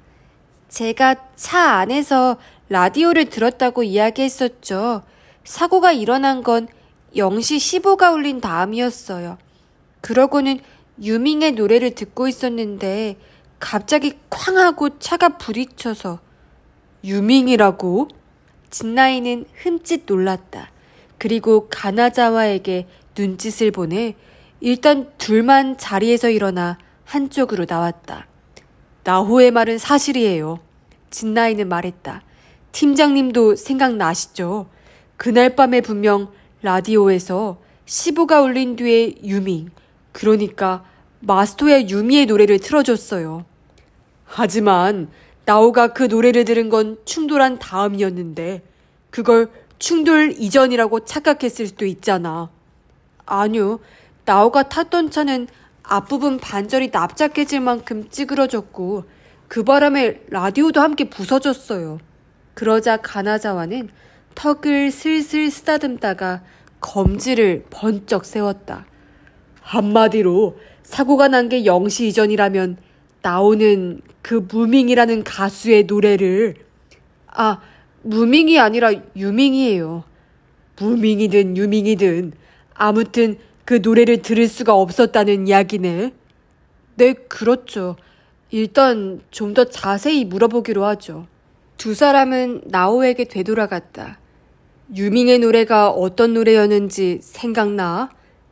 제가 차 안에서 라디오를 들었다고 이야기했었죠. 사고가 일어난 건 0시 15가 울린 다음이었어요. 그러고는 유밍의 노래를 듣고 있었는데 갑자기 쾅 하고 차가 부딪혀서. 유밍이라고? 진나이는 흠칫 놀랐다. 그리고 가나자와에게 눈짓을 보내 일단 둘만 자리에서 일어나 한쪽으로 나왔다. 나호의 말은 사실이에요. 진나이는 말했다. 팀장님도 생각나시죠? 그날 밤에 분명 라디오에서 15가 울린 뒤에 유밍, 그러니까 마스토야 유미의 노래를 틀어줬어요. 하지만 나오가 그 노래를 들은 건 충돌한 다음이었는데 그걸 충돌 이전이라고 착각했을 수도 있잖아. 아니요. 나오가 탔던 차는 앞부분 반절이 납작해질 만큼 찌그러졌고 그 바람에 라디오도 함께 부서졌어요. 그러자 가나자와는 턱을 슬슬 쓰다듬다가 검지를 번쩍 세웠다. 한마디로 사고가 난 게 0시 이전이라면 나오는 그 무밍이라는 가수의 노래를 무밍이 아니라 유밍이에요. 무밍이든 유밍이든 아무튼 그 노래를 들을 수가 없었다는 이야기네. 네, 그렇죠. 일단 좀 더 자세히 물어보기로 하죠. 두 사람은 나오에게 되돌아갔다. 유밍의 노래가 어떤 노래였는지 생각나?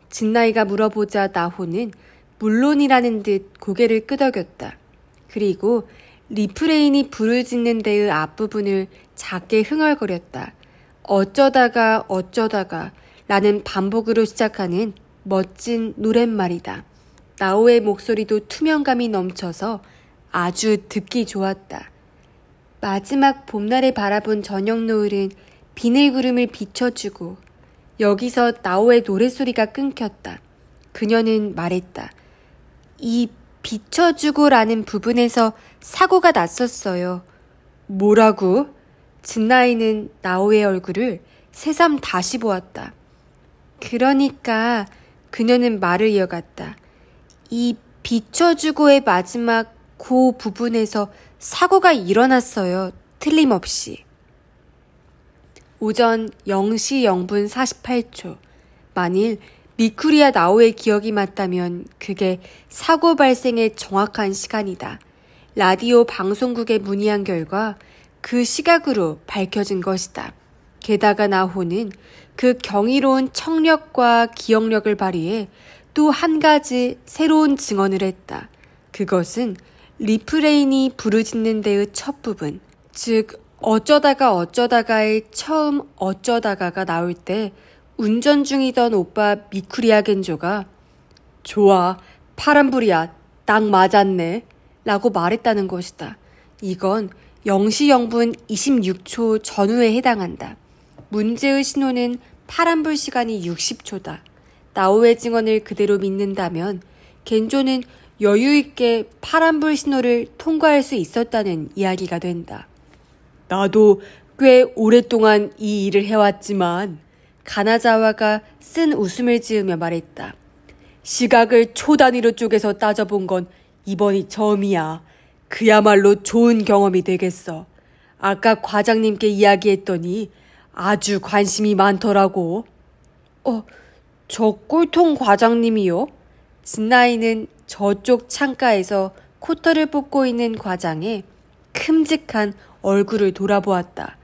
진나이가 물어보자 나호는 물론이라는 듯 고개를 끄덕였다. 그리고 리프레인이 불을 짓는 데의 앞부분을 작게 흥얼거렸다. 어쩌다가 라는 반복으로 시작하는 멋진 노랫말이다. 나오의 목소리도 투명감이 넘쳐서 아주 듣기 좋았다. 마지막 봄날을 바라본 저녁 노을은 비늘구름을 비춰주고 여기서 나오의 노랫소리가 끊겼다. 그녀는 말했다. 이 비춰주고라는 부분에서 사고가 났었어요. 뭐라고? 진나이는 나오의 얼굴을 새삼 다시 보았다. 그러니까 그녀는 말을 이어갔다. 이 비춰주고의 마지막 그 부분에서 사고가 일어났어요. 틀림없이. 오전 0시 0분 48초. 만일 미쿠리와 나오의 기억이 맞다면 그게 사고 발생의 정확한 시간이다. 라디오 방송국에 문의한 결과 그 시각으로 밝혀진 것이다. 게다가 나호는 그 경이로운 청력과 기억력을 발휘해 또 한 가지 새로운 증언을 했다. 그것은 리프레인이 부르짖는 데의 첫 부분, 즉 어쩌다가의 처음 어쩌다가가 나올 때 운전 중이던 오빠 미쿠리아 겐조가 좋아, 파란불이야, 딱 맞았네 라고 말했다는 것이다. 이건 0시 0분 26초 전후에 해당한다. 문제의 신호는 파란불 시간이 60초다. 나오의 증언을 그대로 믿는다면 겐조는 여유있게 파란불 신호를 통과할 수 있었다는 이야기가 된다. 나도 꽤 오랫동안 이 일을 해왔지만 가나자와가 쓴 웃음을 지으며 말했다. 시각을 초 단위로 쪼개서 따져본 건 이번이 처음이야. 그야말로 좋은 경험이 되겠어. 아까 과장님께 이야기했더니 아주 관심이 많더라고. 저 꼴통 과장님이요? 진나이는 저쪽 창가에서 코털을 뽑고 있는 과장의 큼직한 얼굴을 돌아보았다.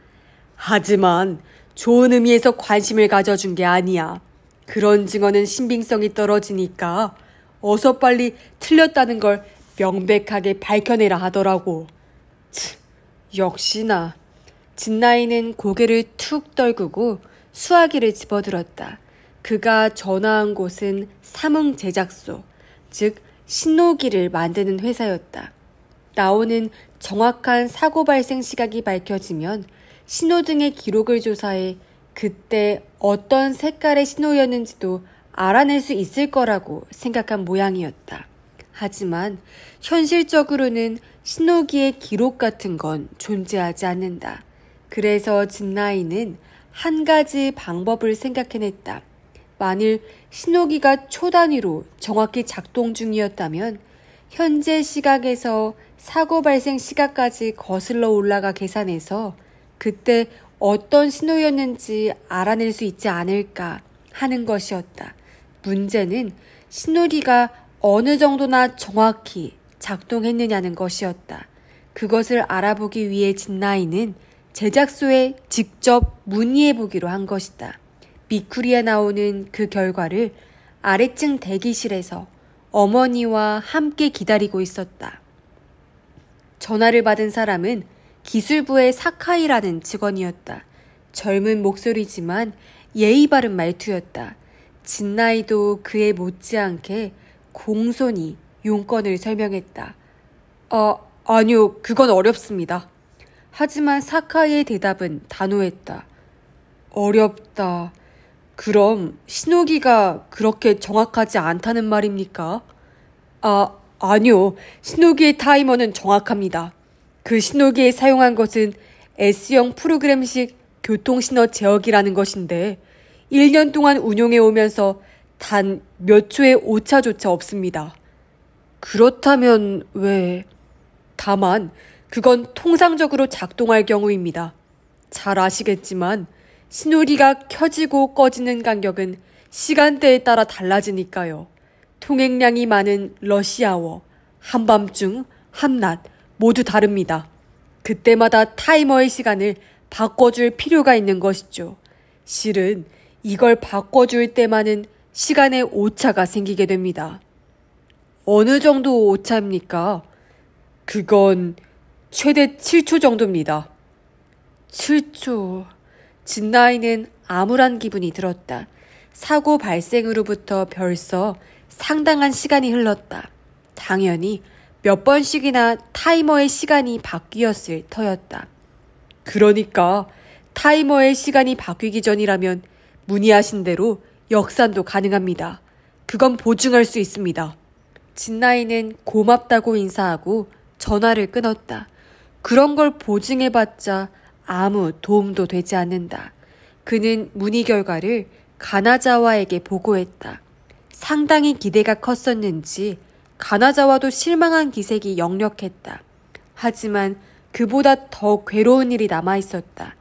하지만 좋은 의미에서 관심을 가져준 게 아니야. 그런 증언은 신빙성이 떨어지니까 어서 빨리 틀렸다는 걸 명백하게 밝혀내라 하더라고. 역시나. 진나이는 고개를 툭 떨구고 수화기를 집어들었다. 그가 전화한 곳은 삼흥 제작소, 즉 신호기를 만드는 회사였다. 나오는 정확한 사고 발생 시각이 밝혀지면 신호등의 기록을 조사해 그때 어떤 색깔의 신호였는지도 알아낼 수 있을 거라고 생각한 모양이었다. 하지만 현실적으로는 신호기의 기록 같은 건 존재하지 않는다. 그래서 진나이는 한 가지 방법을 생각해냈다. 만일 신호기가 초 단위로 정확히 작동 중이었다면 현재 시각에서 사고 발생 시각까지 거슬러 올라가 계산해서 그때 어떤 신호였는지 알아낼 수 있지 않을까 하는 것이었다. 문제는 신호기가 어느 정도나 정확히 작동했느냐는 것이었다. 그것을 알아보기 위해 진나이는 제작소에 직접 문의해보기로 한 것이다. 미쿠리에 나오는 그 결과를 아래층 대기실에서 어머니와 함께 기다리고 있었다. 전화를 받은 사람은 기술부의 사카이라는 직원이었다. 젊은 목소리지만 예의 바른 말투였다. 진나이도 그에 못지않게 공손히 용건을 설명했다. 아니요, 그건 어렵습니다. 하지만 사카이의 대답은 단호했다. 어렵다. 그럼 신호기가 그렇게 정확하지 않다는 말입니까? 아니요. 신호기의 타이머는 정확합니다. 그 신호기에 사용한 것은 S형 프로그램식 교통신호 제어기라는 것인데 1년 동안 운용해 오면서 단 몇 초의 오차조차 없습니다. 그렇다면 왜? 다만 그건 통상적으로 작동할 경우입니다. 잘 아시겠지만 신호기가 켜지고 꺼지는 간격은 시간대에 따라 달라지니까요. 통행량이 많은 러시아워, 한밤중, 한낮 모두 다릅니다. 그때마다 타이머의 시간을 바꿔줄 필요가 있는 것이죠. 실은 이걸 바꿔줄 때만은 시간에 오차가 생기게 됩니다. 어느 정도 오차입니까? 그건 최대 7초 정도입니다. 7초. 진나이는 암울한 기분이 들었다. 사고 발생으로부터 벌써 상당한 시간이 흘렀다. 당연히 몇 번씩이나 타이머의 시간이 바뀌었을 터였다. 그러니까 타이머의 시간이 바뀌기 전이라면 문의하신 대로 역산도 가능합니다. 그건 보증할 수 있습니다. 진나이는 고맙다고 인사하고 전화를 끊었다. 그런 걸 보증해봤자 아무 도움도 되지 않는다. 그는 문의 결과를 가나자와에게 보고했다. 상당히 기대가 컸었는지 가나자와도 실망한 기색이 역력했다. 하지만 그보다 더 괴로운 일이 남아있었다.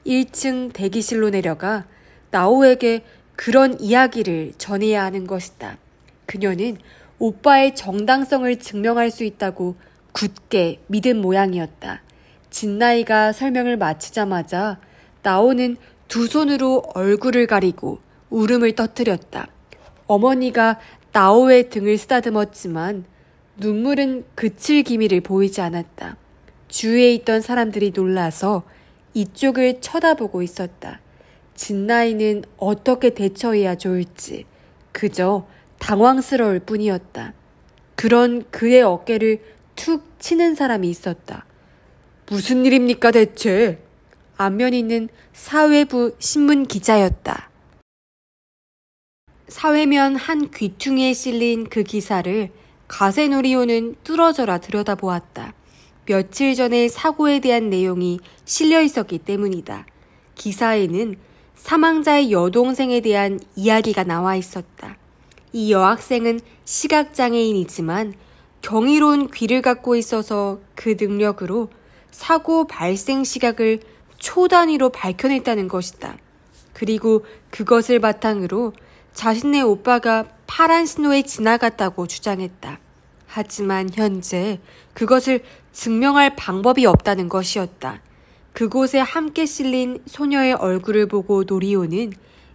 1층 대기실로 내려가 나오에게 그런 이야기를 전해야 하는 것이다. 그녀는 오빠의 정당성을 증명할 수 있다고 굳게 믿은 모양이었다. 진나이가 설명을 마치자마자 나오는 두 손으로 얼굴을 가리고 울음을 터뜨렸다. 어머니가 나오의 등을 쓰다듬었지만 눈물은 그칠 기미를 보이지 않았다. 주위에 있던 사람들이 놀라서 이쪽을 쳐다보고 있었다. 진나이는 어떻게 대처해야 좋을지 그저 당황스러울 뿐이었다. 그런 그의 어깨를 툭 치는 사람이 있었다. 무슨 일입니까 대체? 안면 있는 사회부 신문 기자였다. 사회면 한 귀퉁이에 실린 그 기사를 가세노리오는 뚫어져라 들여다보았다. 며칠 전의 사고에 대한 내용이 실려 있었기 때문이다. 기사에는 사망자의 여동생에 대한 이야기가 나와 있었다. 이 여학생은 시각장애인이지만 경이로운 귀를 갖고 있어서 그 능력으로 사고 발생 시각을 초 단위로 밝혀냈다는 것이다. 그리고 그것을 바탕으로 자신의 오빠가 파란 신호에 지나갔다고 주장했다. 하지만 현재 그것을 증명할 방법이 없다는 것이었다. 그곳에 함께 실린 소녀의 얼굴을 보고 노리오는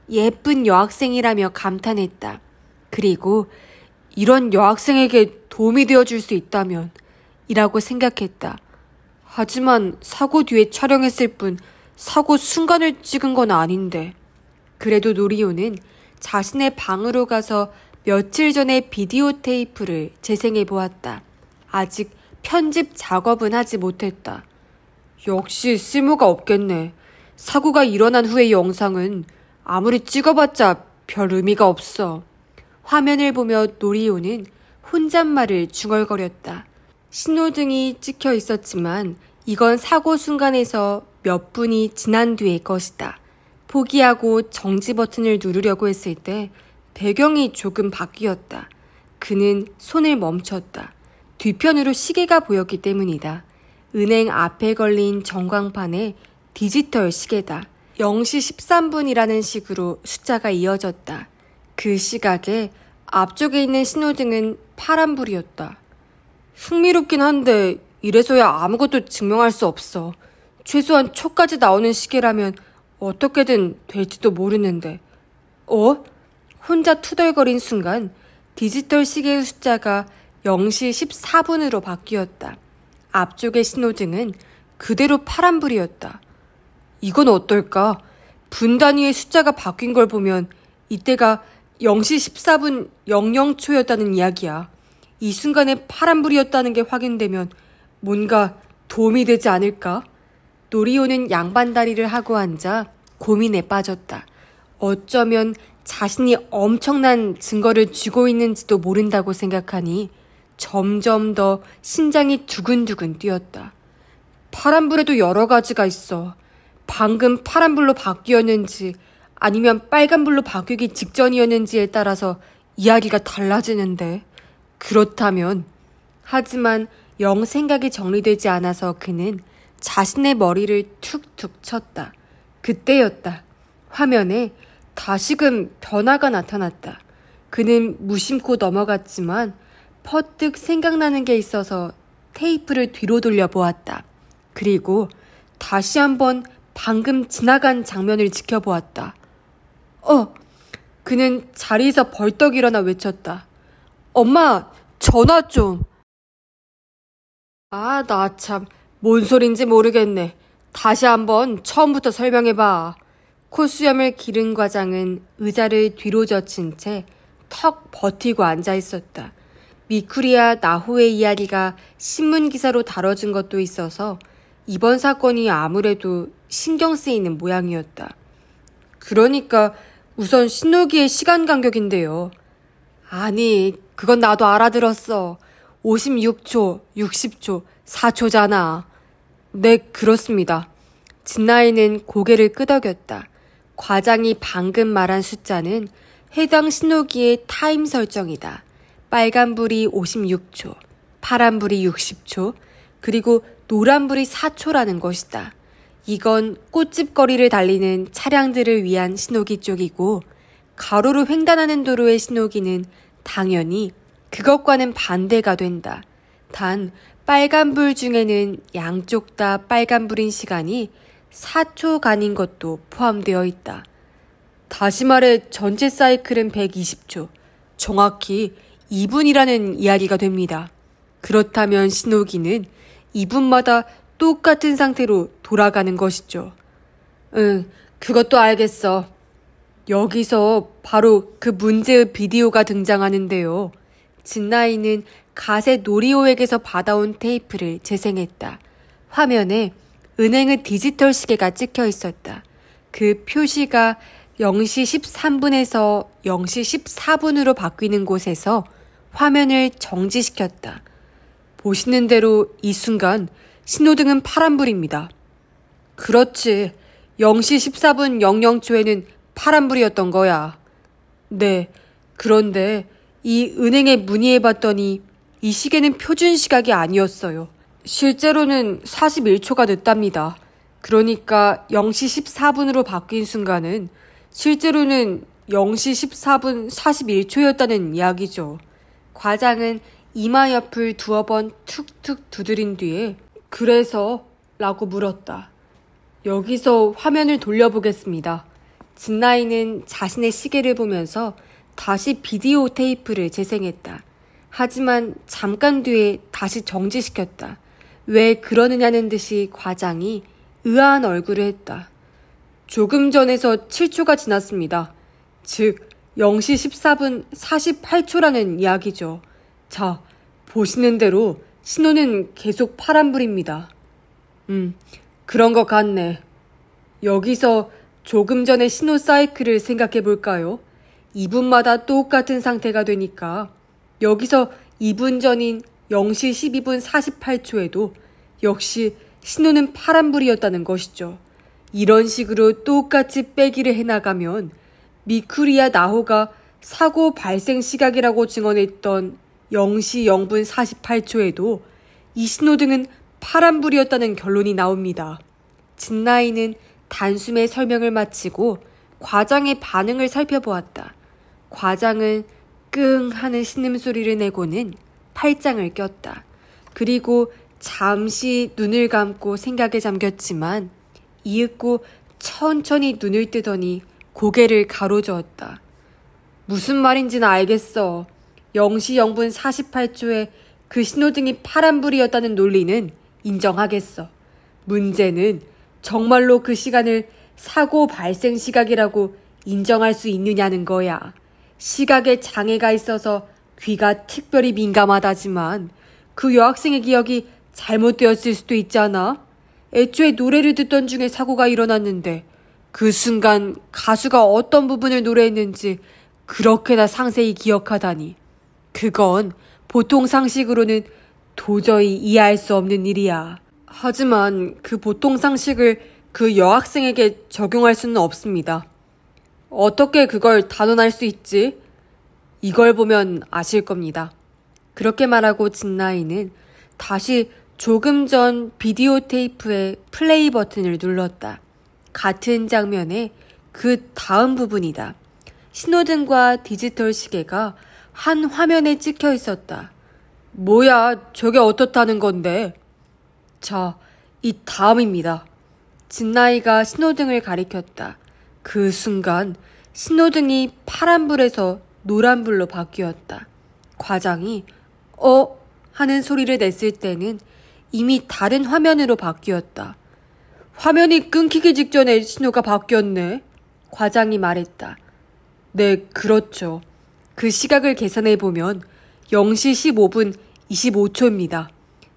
예쁜 여학생이라며 감탄했다. 그리고 이런 여학생에게 도움이 되어줄 수 있다면 이라고 생각했다. 하지만 사고 뒤에 촬영했을 뿐 사고 순간을 찍은 건 아닌데. 그래도 노리오는 자신의 방으로 가서 며칠 전에 비디오 테이프를 재생해 보았다. 아직 편집 작업은 하지 못했다. 역시 쓸모가 없겠네. 사고가 일어난 후의 영상은 아무리 찍어봤자 별 의미가 없어. 화면을 보며 노리오는 혼잣말을 중얼거렸다. 신호등이 찍혀 있었지만 이건 사고 순간에서 몇 분이 지난 뒤의 것이다. 포기하고 정지 버튼을 누르려고 했을 때 배경이 조금 바뀌었다. 그는 손을 멈췄다. 뒤편으로 시계가 보였기 때문이다. 은행 앞에 걸린 전광판에 디지털 시계다. 0시 13분이라는 식으로 숫자가 이어졌다. 그 시각에 앞쪽에 있는 신호등은 파란불이었다. 흥미롭긴 한데 이래서야 아무것도 증명할 수 없어. 최소한 초까지 나오는 시계라면 어떻게든 될지도 모르는데. 혼자 투덜거린 순간 디지털 시계의 숫자가 0시 14분으로 바뀌었다. 앞쪽의 신호등은 그대로 파란불이었다. 이건 어떨까? 분 단위의 숫자가 바뀐 걸 보면 이때가 0시 14분 00초였다는 이야기야. 이 순간에 파란불이었다는 게 확인되면 뭔가 도움이 되지 않을까? 노리오는 양반다리를 하고 앉아 고민에 빠졌다. 어쩌면 자신이 엄청난 증거를 쥐고 있는지도 모른다고 생각하니 점점 더 심장이 두근두근 뛰었다. 파란불에도 여러 가지가 있어. 방금 파란불로 바뀌었는지 아니면 빨간불로 바뀌기 직전이었는지에 따라서 이야기가 달라지는데. 그렇다면. 하지만 영 생각이 정리되지 않아서 그는 자신의 머리를 툭툭 쳤다. 그때였다. 화면에 다시금 변화가 나타났다. 그는 무심코 넘어갔지만 퍼뜩 생각나는 게 있어서 테이프를 뒤로 돌려보았다. 그리고 다시 한번 방금 지나간 장면을 지켜보았다. 그는 자리에서 벌떡 일어나 외쳤다. 엄마, 전화 좀. 나 참, 뭔 소린지 모르겠네. 다시 한번 처음부터 설명해봐. 콧수염을 기른 과장은 의자를 뒤로 젖힌 채 턱 버티고 앉아 있었다. 미쿠리와 나호의 이야기가 신문기사로 다뤄진 것도 있어서 이번 사건이 아무래도 신경 쓰이는 모양이었다. 그러니까 우선 신호기의 시간 간격인데요. 아니, 그건 나도 알아들었어. 56초, 60초, 4초잖아. 네, 그렇습니다. 진나이는 고개를 끄덕였다. 과장이 방금 말한 숫자는 해당 신호기의 타임 설정이다. 빨간불이 56초, 파란불이 60초, 그리고 노란불이 4초라는 것이다. 이건 꽃집거리를 달리는 차량들을 위한 신호기 쪽이고, 가로로 횡단하는 도로의 신호기는 당연히 그것과는 반대가 된다. 단 빨간불 중에는 양쪽 다 빨간불인 시간이 4초간인 것도 포함되어 있다. 다시 말해 전체 사이클은 120초, 정확히 2분이라는 이야기가 됩니다. 그렇다면 신호기는 2분마다 똑같은 상태로 돌아가는 것이죠. 그것도 알겠어. 여기서 바로 그 문제의 비디오가 등장하는데요. 진나이는 가세 노리오에게서 받아온 테이프를 재생했다. 화면에 은행의 디지털 시계가 찍혀 있었다. 그 표시가 0시 13분에서 0시 14분으로 바뀌는 곳에서 화면을 정지시켰다. 보시는 대로 이 순간 신호등은 파란불입니다. 그렇지. 0시 14분 00초에는 파란불이었던 거야. 네. 그런데 이 은행에 문의해봤더니 이 시계는 표준 시각이 아니었어요. 실제로는 41초가 늦답니다. 그러니까 0시 14분으로 바뀐 순간은 실제로는 0시 14분 41초였다는 이야기죠. 과장은 이마 옆을 두어 번 툭툭 두드린 뒤에 그래서? 라고 물었다. 여기서 화면을 돌려보겠습니다. 진나이는 자신의 시계를 보면서 다시 비디오 테이프를 재생했다. 하지만 잠깐 뒤에 다시 정지시켰다. 왜 그러느냐는 듯이 과장이 의아한 얼굴을 했다. 조금 전에서 7초가 지났습니다. 즉 0시 14분 48초라는 이야기죠. 자, 보시는 대로 신호는 계속 파란불입니다. 그런 것 같네. 여기서 조금 전의 신호 사이클을 생각해 볼까요? 2분마다 똑같은 상태가 되니까 여기서 2분 전인 0시 12분 48초에도 역시 신호는 파란불이었다는 것이죠. 이런 식으로 똑같이 빼기를 해나가면 미쿠리와 나호가 사고 발생 시각이라고 증언했던 0시 0분 48초에도 이 신호등은 파란불이었다는 결론이 나옵니다. 진나이는 단숨에 설명을 마치고 과장의 반응을 살펴보았다. 과장은 끙 하는 신음소리를 내고는 팔짱을 꼈다. 그리고 잠시 눈을 감고 생각에 잠겼지만 이윽고 천천히 눈을 뜨더니 고개를 가로저었다. 무슨 말인지는 알겠어. 0시 0분 48초에 그 신호등이 파란불이었다는 논리는 인정하겠어. 문제는 정말로 그 시간을 사고 발생 시각이라고 인정할 수 있느냐는 거야. 시각에 장애가 있어서 귀가 특별히 민감하다지만 그 여학생의 기억이 잘못되었을 수도 있잖아. 애초에 노래를 듣던 중에 사고가 일어났는데 그 순간 가수가 어떤 부분을 노래했는지 그렇게나 상세히 기억하다니. 그건 보통 상식으로는 도저히 이해할 수 없는 일이야. 하지만 그 보통 상식을 그 여학생에게 적용할 수는 없습니다. 어떻게 그걸 단언할 수 있지? 이걸 보면 아실 겁니다. 그렇게 말하고 진나이는 다시 조금 전 비디오 테이프의 플레이 버튼을 눌렀다. 같은 장면의 그 다음 부분이다. 신호등과 디지털 시계가 한 화면에 찍혀 있었다. 뭐야, 저게 어떻다는 건데? 자, 이 다음입니다. 진나이가 신호등을 가리켰다. 그 순간 신호등이 파란불에서 노란불로 바뀌었다. 과장이 하는 소리를 냈을 때는 이미 다른 화면으로 바뀌었다. 화면이 끊기기 직전에 신호가 바뀌었네. 과장이 말했다. 네, 그렇죠. 그 시각을 계산해보면 0시 15분 25초입니다.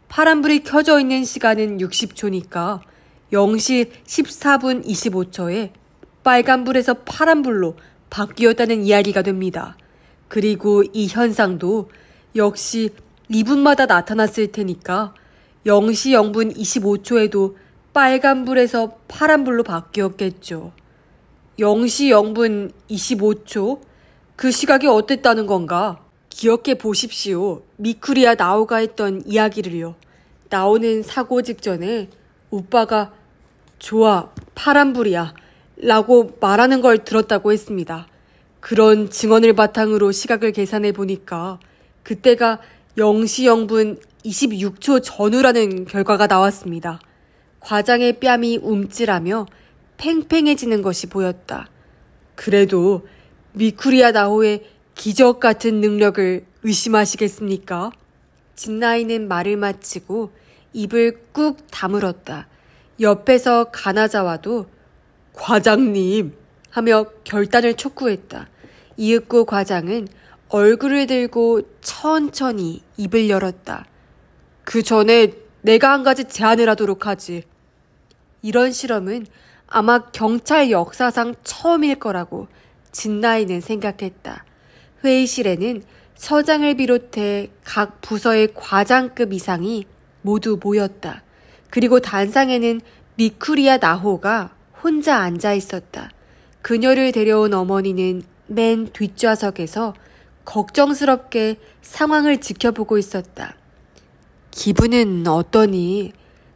파란불이 켜져 있는 시간은 60초니까 0시 14분 25초에 빨간불에서 파란불로 바뀌었다는 이야기가 됩니다. 그리고 이 현상도 역시 2분마다 나타났을 테니까 0시 0분 25초에도 빨간불에서 파란불로 바뀌었겠죠. 0시 0분 25초? 그 시각이 어땠다는 건가? 기억해 보십시오. 미쿠리와 나오가 했던 이야기를요. 나오는 사고 직전에 오빠가 좋아, 파란불이야 라고 말하는 걸 들었다고 했습니다. 그런 증언을 바탕으로 시각을 계산해 보니까 그때가 0시 0분 26초 전후라는 결과가 나왔습니다. 과장의 뺨이 움찔하며 팽팽해지는 것이 보였다. 그래도 미쿠리와 나호의 기적 같은 능력을 의심하시겠습니까? 진나이는 말을 마치고 입을 꾹 다물었다. 옆에서 가나자와도 과장님 하며 결단을 촉구했다. 이윽고 과장은 얼굴을 들고 천천히 입을 열었다. 그 전에 내가 한 가지 제안을 하도록 하지. 이런 실험은 아마 경찰 역사상 처음일 거라고 진나이는 생각했다. 회의실에는 서장을 비롯해 각 부서의 과장급 이상이 모두 모였다. 그리고 단상에는 미쿠리와 나호가 혼자 앉아 있었다. 그녀를 데려온 어머니는 맨 뒷좌석에서 걱정스럽게 상황을 지켜보고 있었다. 기분은 어떠니?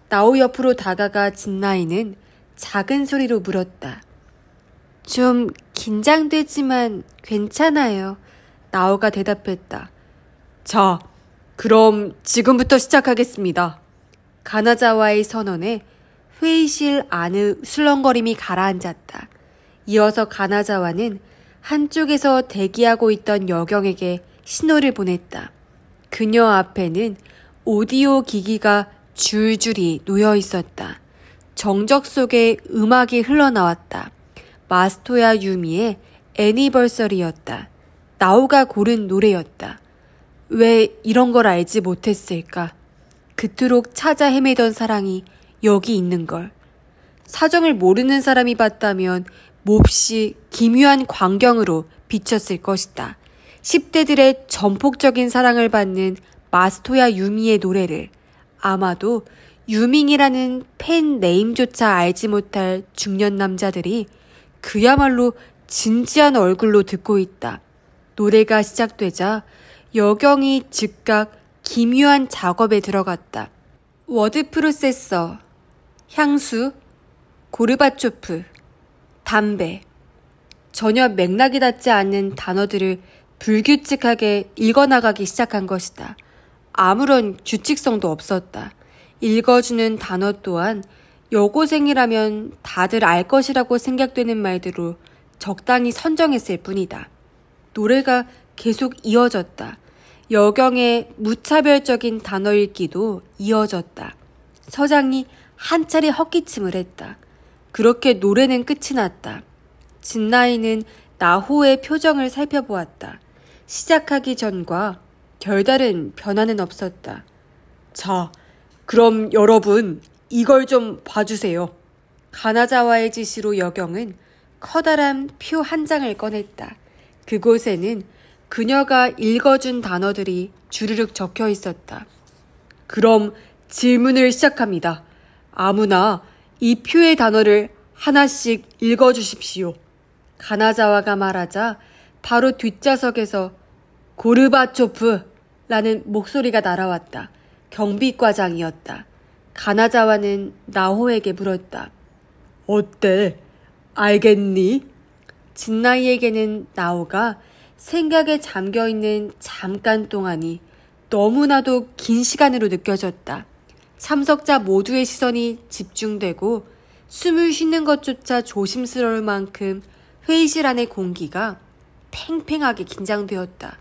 나호 옆으로 다가가 진나이는 작은 소리로 물었다. 좀 긴장되지만 괜찮아요. 나호가 대답했다. 자, 그럼 지금부터 시작하겠습니다. 가나자와의 선언에 회의실 안의 술렁거림이 가라앉았다. 이어서 가나자와는 한쪽에서 대기하고 있던 여경에게 신호를 보냈다. 그녀 앞에는 오디오 기기가 줄줄이 놓여 있었다. 정적 속에 음악이 흘러나왔다. 마스토야 유미의 애니버서리였다. 나오가 고른 노래였다. 왜 이런 걸 알지 못했을까? 그토록 찾아 헤매던 사랑이 여기 있는 걸. 사정을 모르는 사람이 봤다면 몹시 기묘한 광경으로 비쳤을 것이다. 10대들의 전폭적인 사랑을 받는 마스토야 유미의 노래를 아마도 유밍이라는 팬 네임조차 알지 못할 중년 남자들이 그야말로 진지한 얼굴로 듣고 있다. 노래가 시작되자 여경이 즉각 기묘한 작업에 들어갔다. 워드 프로세서, 향수, 고르바초프, 담배. 전혀 맥락이 닿지 않는 단어들을 불규칙하게 읽어나가기 시작한 것이다. 아무런 규칙성도 없었다. 읽어주는 단어 또한 여고생이라면 다들 알 것이라고 생각되는 말대로 적당히 선정했을 뿐이다. 노래가 계속 이어졌다. 여경의 무차별적인 단어 읽기도 이어졌다. 서장이 한 차례 헛기침을 했다. 그렇게 노래는 끝이 났다. 진나이는 나호의 표정을 살펴보았다. 시작하기 전과 별다른 변화는 없었다. 자, 그럼 여러분 이걸 좀 봐주세요. 가나자와의 지시로 여경은 커다란 표 한 장을 꺼냈다. 그곳에는 그녀가 읽어준 단어들이 주르륵 적혀 있었다. 그럼 질문을 시작합니다. 아무나 이 표의 단어를 하나씩 읽어주십시오. 가나자와가 말하자 바로 뒷좌석에서 고르바초프라는 목소리가 날아왔다. 경비과장이었다. 가나자와는 나호에게 물었다. 어때? 알겠니? 진나이에게는 나호가 생각에 잠겨있는 잠깐 동안이 너무나도 긴 시간으로 느껴졌다. 참석자 모두의 시선이 집중되고 숨을 쉬는 것조차 조심스러울 만큼 회의실 안의 공기가 팽팽하게 긴장되었다.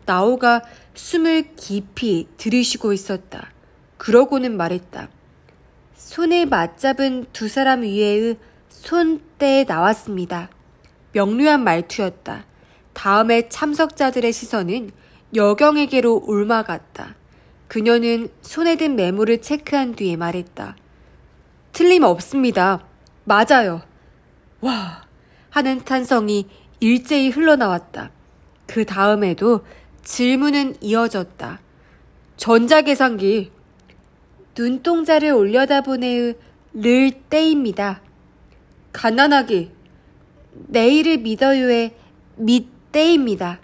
나호가 숨을 깊이 들이쉬고 있었다. 그러고는 말했다. 손에 맞잡은 두 사람 위에의 손대에 나왔습니다. 명료한 말투였다. 다음에 참석자들의 시선은 여경에게로 옮아갔다. 그녀는 손에 든 메모를 체크한 뒤에 말했다. 틀림없습니다. 맞아요. 와 하는 탄성이 일제히 흘러나왔다. 그 다음에도 질문은 이어졌다. 전자계산기. 눈동자를 올려다보내의 를 때입니다. 갓난아기. 내일을 믿어요의 믿 때입니다.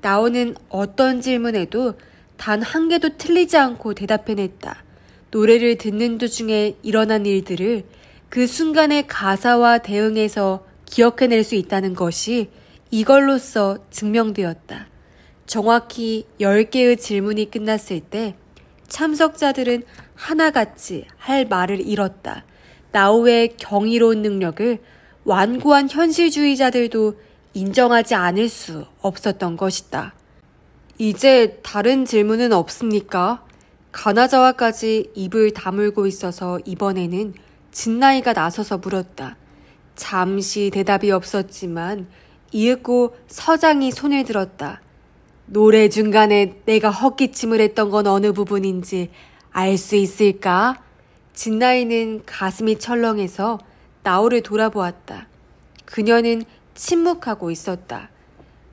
나오는 어떤 질문에도 단 한 개도 틀리지 않고 대답해냈다. 노래를 듣는 도중에 일어난 일들을 그 순간의 가사와 대응해서 기억해낼 수 있다는 것이 이걸로써 증명되었다. 정확히 10개의 질문이 끝났을 때 참석자들은 하나같이 할 말을 잃었다. 나우의 경이로운 능력을 완고한 현실주의자들도 인정하지 않을 수 없었던 것이다. 이제 다른 질문은 없습니까? 가나자와까지 입을 다물고 있어서 이번에는 진나이가 나서서 물었다. 잠시 대답이 없었지만 이윽고 서장이 손을 들었다. 노래 중간에 내가 헛기침을 했던 건 어느 부분인지 알 수 있을까? 진나이는 가슴이 철렁해서 나우를 돌아보았다. 그녀는 침묵하고 있었다.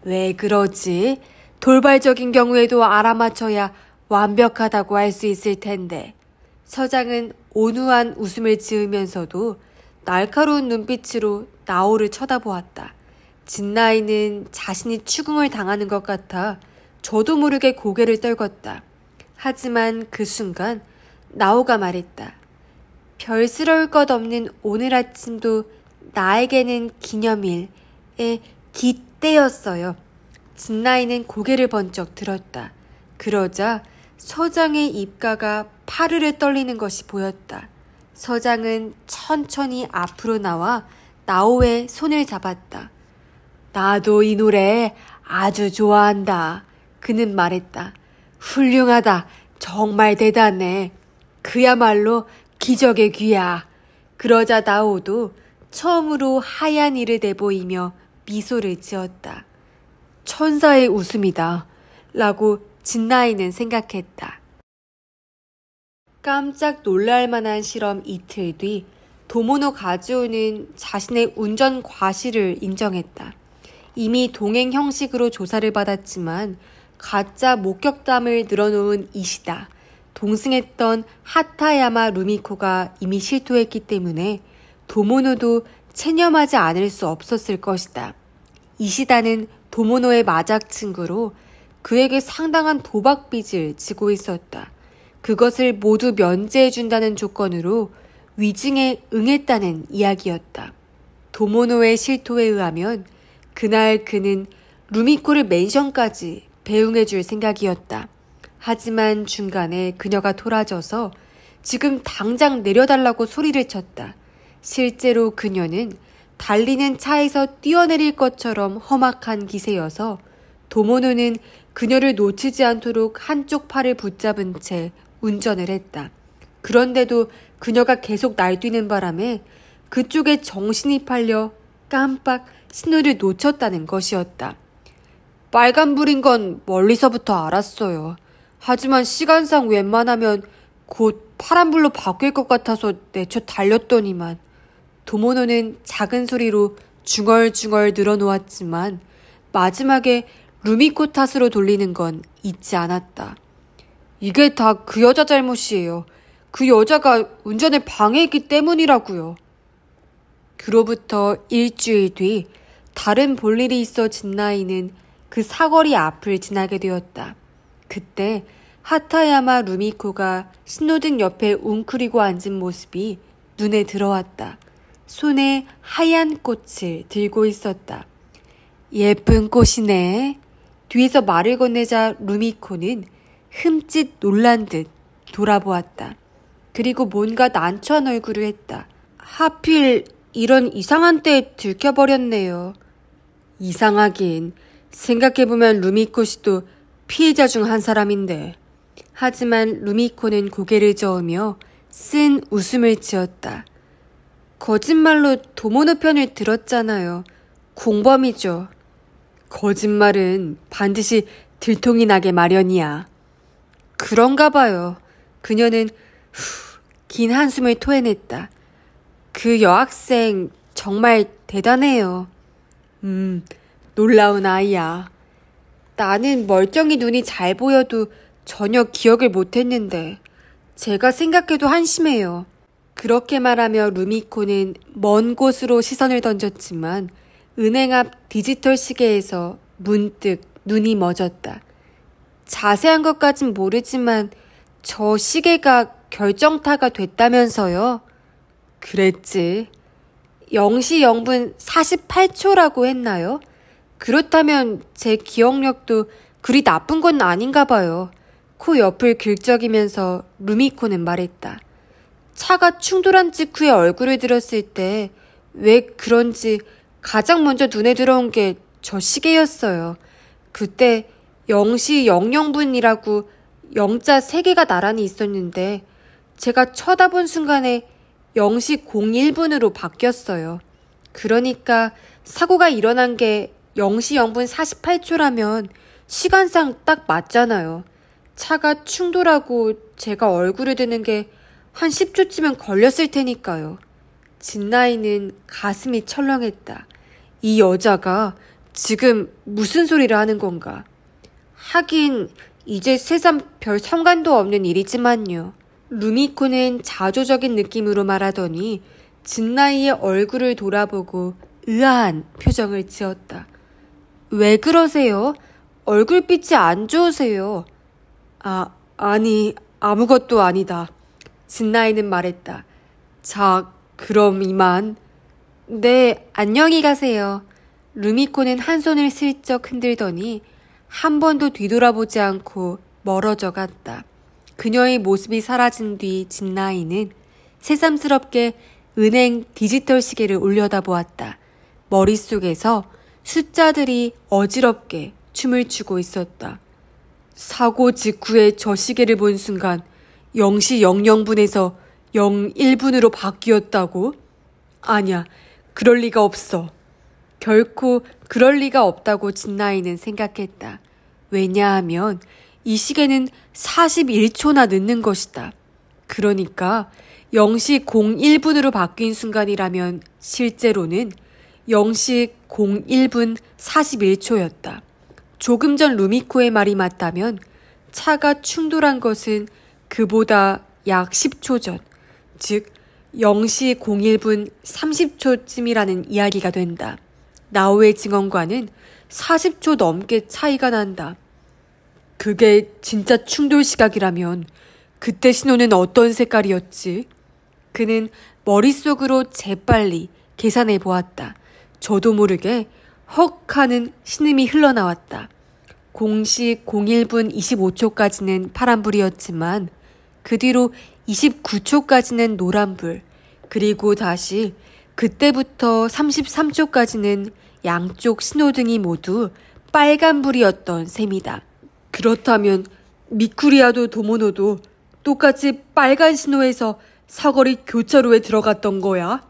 왜 그러지? 돌발적인 경우에도 알아맞혀야 완벽하다고 할 수 있을 텐데. 서장은 온후한 웃음을 지으면서도 날카로운 눈빛으로 나오를 쳐다보았다. 진나이는 자신이 추궁을 당하는 것 같아 저도 모르게 고개를 떨궜다. 하지만 그 순간 나오가 말했다. 별스러울 것 없는 오늘 아침도 나에게는 기념일의 기때였어요. 진나이는 고개를 번쩍 들었다. 그러자 서장의 입가가 파르르 떨리는 것이 보였다. 서장은 천천히 앞으로 나와 나오의 손을 잡았다. 나도 이 노래 아주 좋아한다. 그는 말했다. 훌륭하다. 정말 대단해. 그야말로 기적의 귀야. 그러자 나오도 처음으로 하얀 이를 내보이며 미소를 지었다. 천사의 웃음이다. 라고 진나이는 생각했다. 깜짝 놀랄 만한 실험 이틀 뒤 도모노 가즈오는 자신의 운전 과실을 인정했다. 이미 동행 형식으로 조사를 받았지만 가짜 목격담을 늘어놓은 이시다. 동승했던 하타야마 루미코가 이미 실토했기 때문에 도모노도 체념하지 않을 수 없었을 것이다. 이시다는 도모노의 마작 친구로 그에게 상당한 도박 빚을 지고 있었다. 그것을 모두 면제해준다는 조건으로 위증에 응했다는 이야기였다. 도모노의 실토에 의하면 그날 그는 루미코를 맨션까지 배웅해줄 생각이었다. 하지만 중간에 그녀가 돌아져서 지금 당장 내려달라고 소리를 쳤다. 실제로 그녀는 달리는 차에서 뛰어내릴 것처럼 험악한 기세여서 도모노는 그녀를 놓치지 않도록 한쪽 팔을 붙잡은 채 운전을 했다. 그런데도 그녀가 계속 날뛰는 바람에 그쪽에 정신이 팔려 깜빡 신호를 놓쳤다는 것이었다. 빨간불인 건 멀리서부터 알았어요. 하지만 시간상 웬만하면 곧 파란불로 바뀔 것 같아서 내쳐 달렸더니만. 도모노는 작은 소리로 중얼중얼 늘어놓았지만 마지막에 루미코 탓으로 돌리는 건 잊지 않았다. 이게 다 그 여자 잘못이에요. 그 여자가 운전을 방해했기 때문이라고요. 그로부터 일주일 뒤 다른 볼일이 있어 진나이는 그 사거리 앞을 지나게 되었다. 그때 하타야마 루미코가 신호등 옆에 웅크리고 앉은 모습이 눈에 들어왔다. 손에 하얀 꽃을 들고 있었다. 예쁜 꽃이네. 뒤에서 말을 건네자 루미코는 흠칫 놀란 듯 돌아보았다. 그리고 뭔가 난처한 얼굴을 했다. 하필 이런 이상한 때에 들켜버렸네요. 이상하긴. 생각해보면 루미코 씨도 피해자 중 한 사람인데. 하지만 루미코는 고개를 저으며 쓴 웃음을 지었다. 거짓말로 도모노 편을 들었잖아요. 공범이죠. 거짓말은 반드시 들통이 나게 마련이야. 그런가 봐요. 그녀는 긴 한숨을 토해냈다. 그 여학생 정말 대단해요. 놀라운 아이야. 나는 멀쩡히 눈이 잘 보여도 전혀 기억을 못했는데 제가 생각해도 한심해요. 그렇게 말하며 루미코는 먼 곳으로 시선을 던졌지만 은행 앞 디지털 시계에서 문득 눈이 멎었다. 자세한 것까진 모르지만 저 시계가 결정타가 됐다면서요? 그랬지. 0시 0분 48초라고 했나요? 그렇다면 제 기억력도 그리 나쁜 건 아닌가 봐요. 코 옆을 긁적이면서 루미코는 말했다. 차가 충돌한 직후에 얼굴을 들었을 때 왜 그런지 가장 먼저 눈에 들어온 게 저 시계였어요. 그때 0시 00분이라고 영자 3개가 나란히 있었는데 제가 쳐다본 순간에 0시 01분으로 바뀌었어요. 그러니까 사고가 일어난 게 0시 0분 48초라면 시간상 딱 맞잖아요. 차가 충돌하고 제가 얼굴을 드는 게 한 10초쯤은 걸렸을 테니까요. 진나이는 가슴이 철렁했다. 이 여자가 지금 무슨 소리를 하는 건가? 하긴 이제 세상 별 상관도 없는 일이지만요. 루미코는 자조적인 느낌으로 말하더니 진나이의 얼굴을 돌아보고 의아한 표정을 지었다. 왜 그러세요? 얼굴빛이 안 좋으세요. 아니 아무것도 아니다. 진나이는 말했다. 자, 그럼 이만. 네, 안녕히 가세요. 루미코는 한 손을 슬쩍 흔들더니 한 번도 뒤돌아보지 않고 멀어져 갔다. 그녀의 모습이 사라진 뒤 진나이는 새삼스럽게 은행 디지털 시계를 올려다보았다. 머릿속에서 숫자들이 어지럽게 춤을 추고 있었다. 사고 직후에 저 시계를 본 순간 0시 00분에서 01분으로 바뀌었다고? 아니야, 그럴 리가 없어. 결코 그럴 리가 없다고 진나이는 생각했다. 왜냐하면 이 시계는 41초나 늦는 것이다. 그러니까 0시 01분으로 바뀐 순간이라면 실제로는 0시 01분 41초였다. 조금 전 루미코의 말이 맞다면 차가 충돌한 것은 그보다 약 10초 전, 즉 0시 01분 30초쯤이라는 이야기가 된다. 나오의 증언과는 40초 넘게 차이가 난다. 그게 진짜 충돌 시각이라면 그때 신호는 어떤 색깔이었지? 그는 머릿속으로 재빨리 계산해 보았다. 저도 모르게 헉 하는 신음이 흘러나왔다. 공식 01분 25초까지는 파란불이었지만 그 뒤로 29초까지는 노란불, 그리고 다시 그때부터 33초까지는 양쪽 신호등이 모두 빨간불이었던 셈이다. 그렇다면 미쿠리아도 도모노도 똑같이 빨간 신호에서 사거리 교차로에 들어갔던 거야?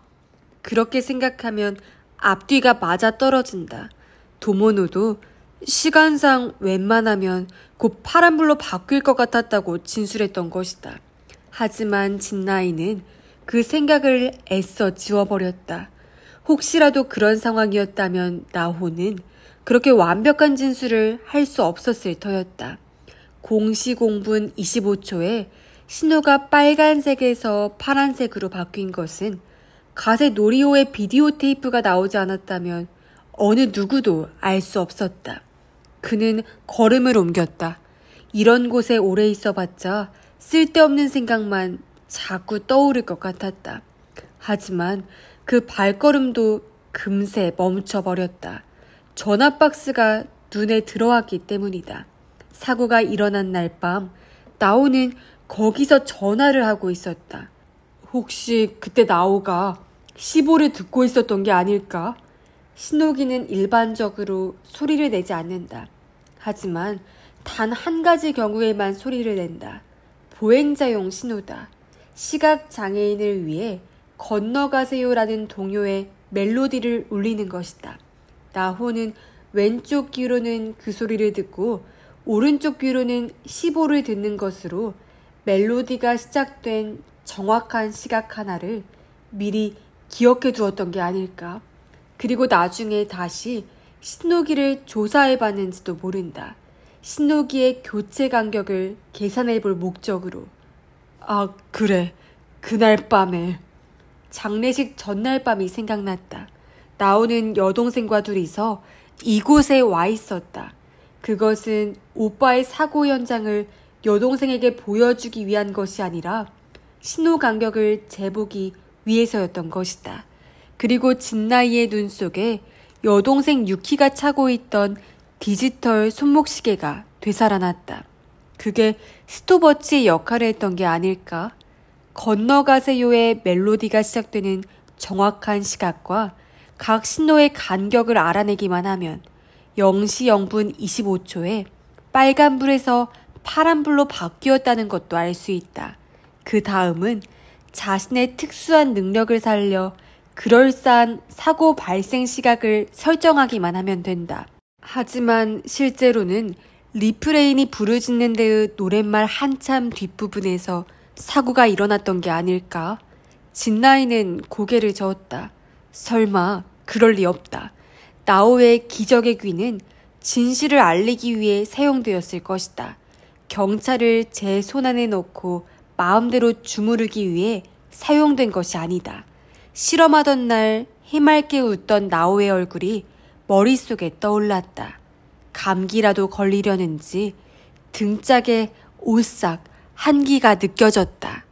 그렇게 생각하면 앞뒤가 맞아 떨어진다. 도모노도 시간상 웬만하면 곧 파란불로 바뀔 것 같았다고 진술했던 것이다. 하지만 진나이는 그 생각을 애써 지워버렸다. 혹시라도 그런 상황이었다면 나호는 그렇게 완벽한 진술을 할 수 없었을 터였다. 0시 0분 25초에 신호가 빨간색에서 파란색으로 바뀐 것은 가세 노리오의 비디오 테이프가 나오지 않았다면 어느 누구도 알 수 없었다. 그는 걸음을 옮겼다. 이런 곳에 오래 있어봤자 쓸데없는 생각만 자꾸 떠오를 것 같았다. 하지만 그 발걸음도 금세 멈춰버렸다. 전화박스가 눈에 들어왔기 때문이다. 사고가 일어난 날 밤 나오는 거기서 전화를 하고 있었다. 혹시 그때 나오가 15를 듣고 있었던 게 아닐까? 신호기는 일반적으로 소리를 내지 않는다. 하지만 단 한 가지 경우에만 소리를 낸다. 보행자용 신호다. 시각장애인을 위해 건너가세요라는 동요의 멜로디를 울리는 것이다. 나호는 왼쪽 귀로는 그 소리를 듣고 오른쪽 귀로는 15를 듣는 것으로 멜로디가 시작된 정확한 시각 하나를 미리 기억해 두었던 게 아닐까. 그리고 나중에 다시 신호기를 조사해 봤는지도 모른다. 신호기의 교체 간격을 계산해 볼 목적으로. 아, 그래. 그날 밤에. 장례식 전날 밤이 생각났다. 나오는 여동생과 둘이서 이곳에 와 있었다. 그것은 오빠의 사고 현장을 여동생에게 보여주기 위한 것이 아니라 신호 간격을 재보기 위해서였던 것이다. 그리고 진나이의 눈 속에 여동생 유키가 차고 있던 디지털 손목시계가 되살아났다. 그게 스톱워치의 역할을 했던 게 아닐까? 건너가세요의 멜로디가 시작되는 정확한 시각과 각 신호의 간격을 알아내기만 하면 0시 0분 25초에 빨간불에서 파란불로 바뀌었다는 것도 알 수 있다. 그 다음은 자신의 특수한 능력을 살려 그럴싸한 사고 발생 시각을 설정하기만 하면 된다. 하지만 실제로는 리프레인이 부르짖는 데의 노랫말 한참 뒷부분에서 사고가 일어났던 게 아닐까? 진나이는 고개를 저었다. 설마 그럴 리 없다. 나오의 기적의 귀는 진실을 알리기 위해 사용되었을 것이다. 경찰을 제 손안에 넣고 마음대로 주무르기 위해 사용된 것이 아니다. 실험하던 날 해맑게 웃던 나오의 얼굴이 머릿속에 떠올랐다. 감기라도 걸리려는지 등짝에 오싹 한기가 느껴졌다.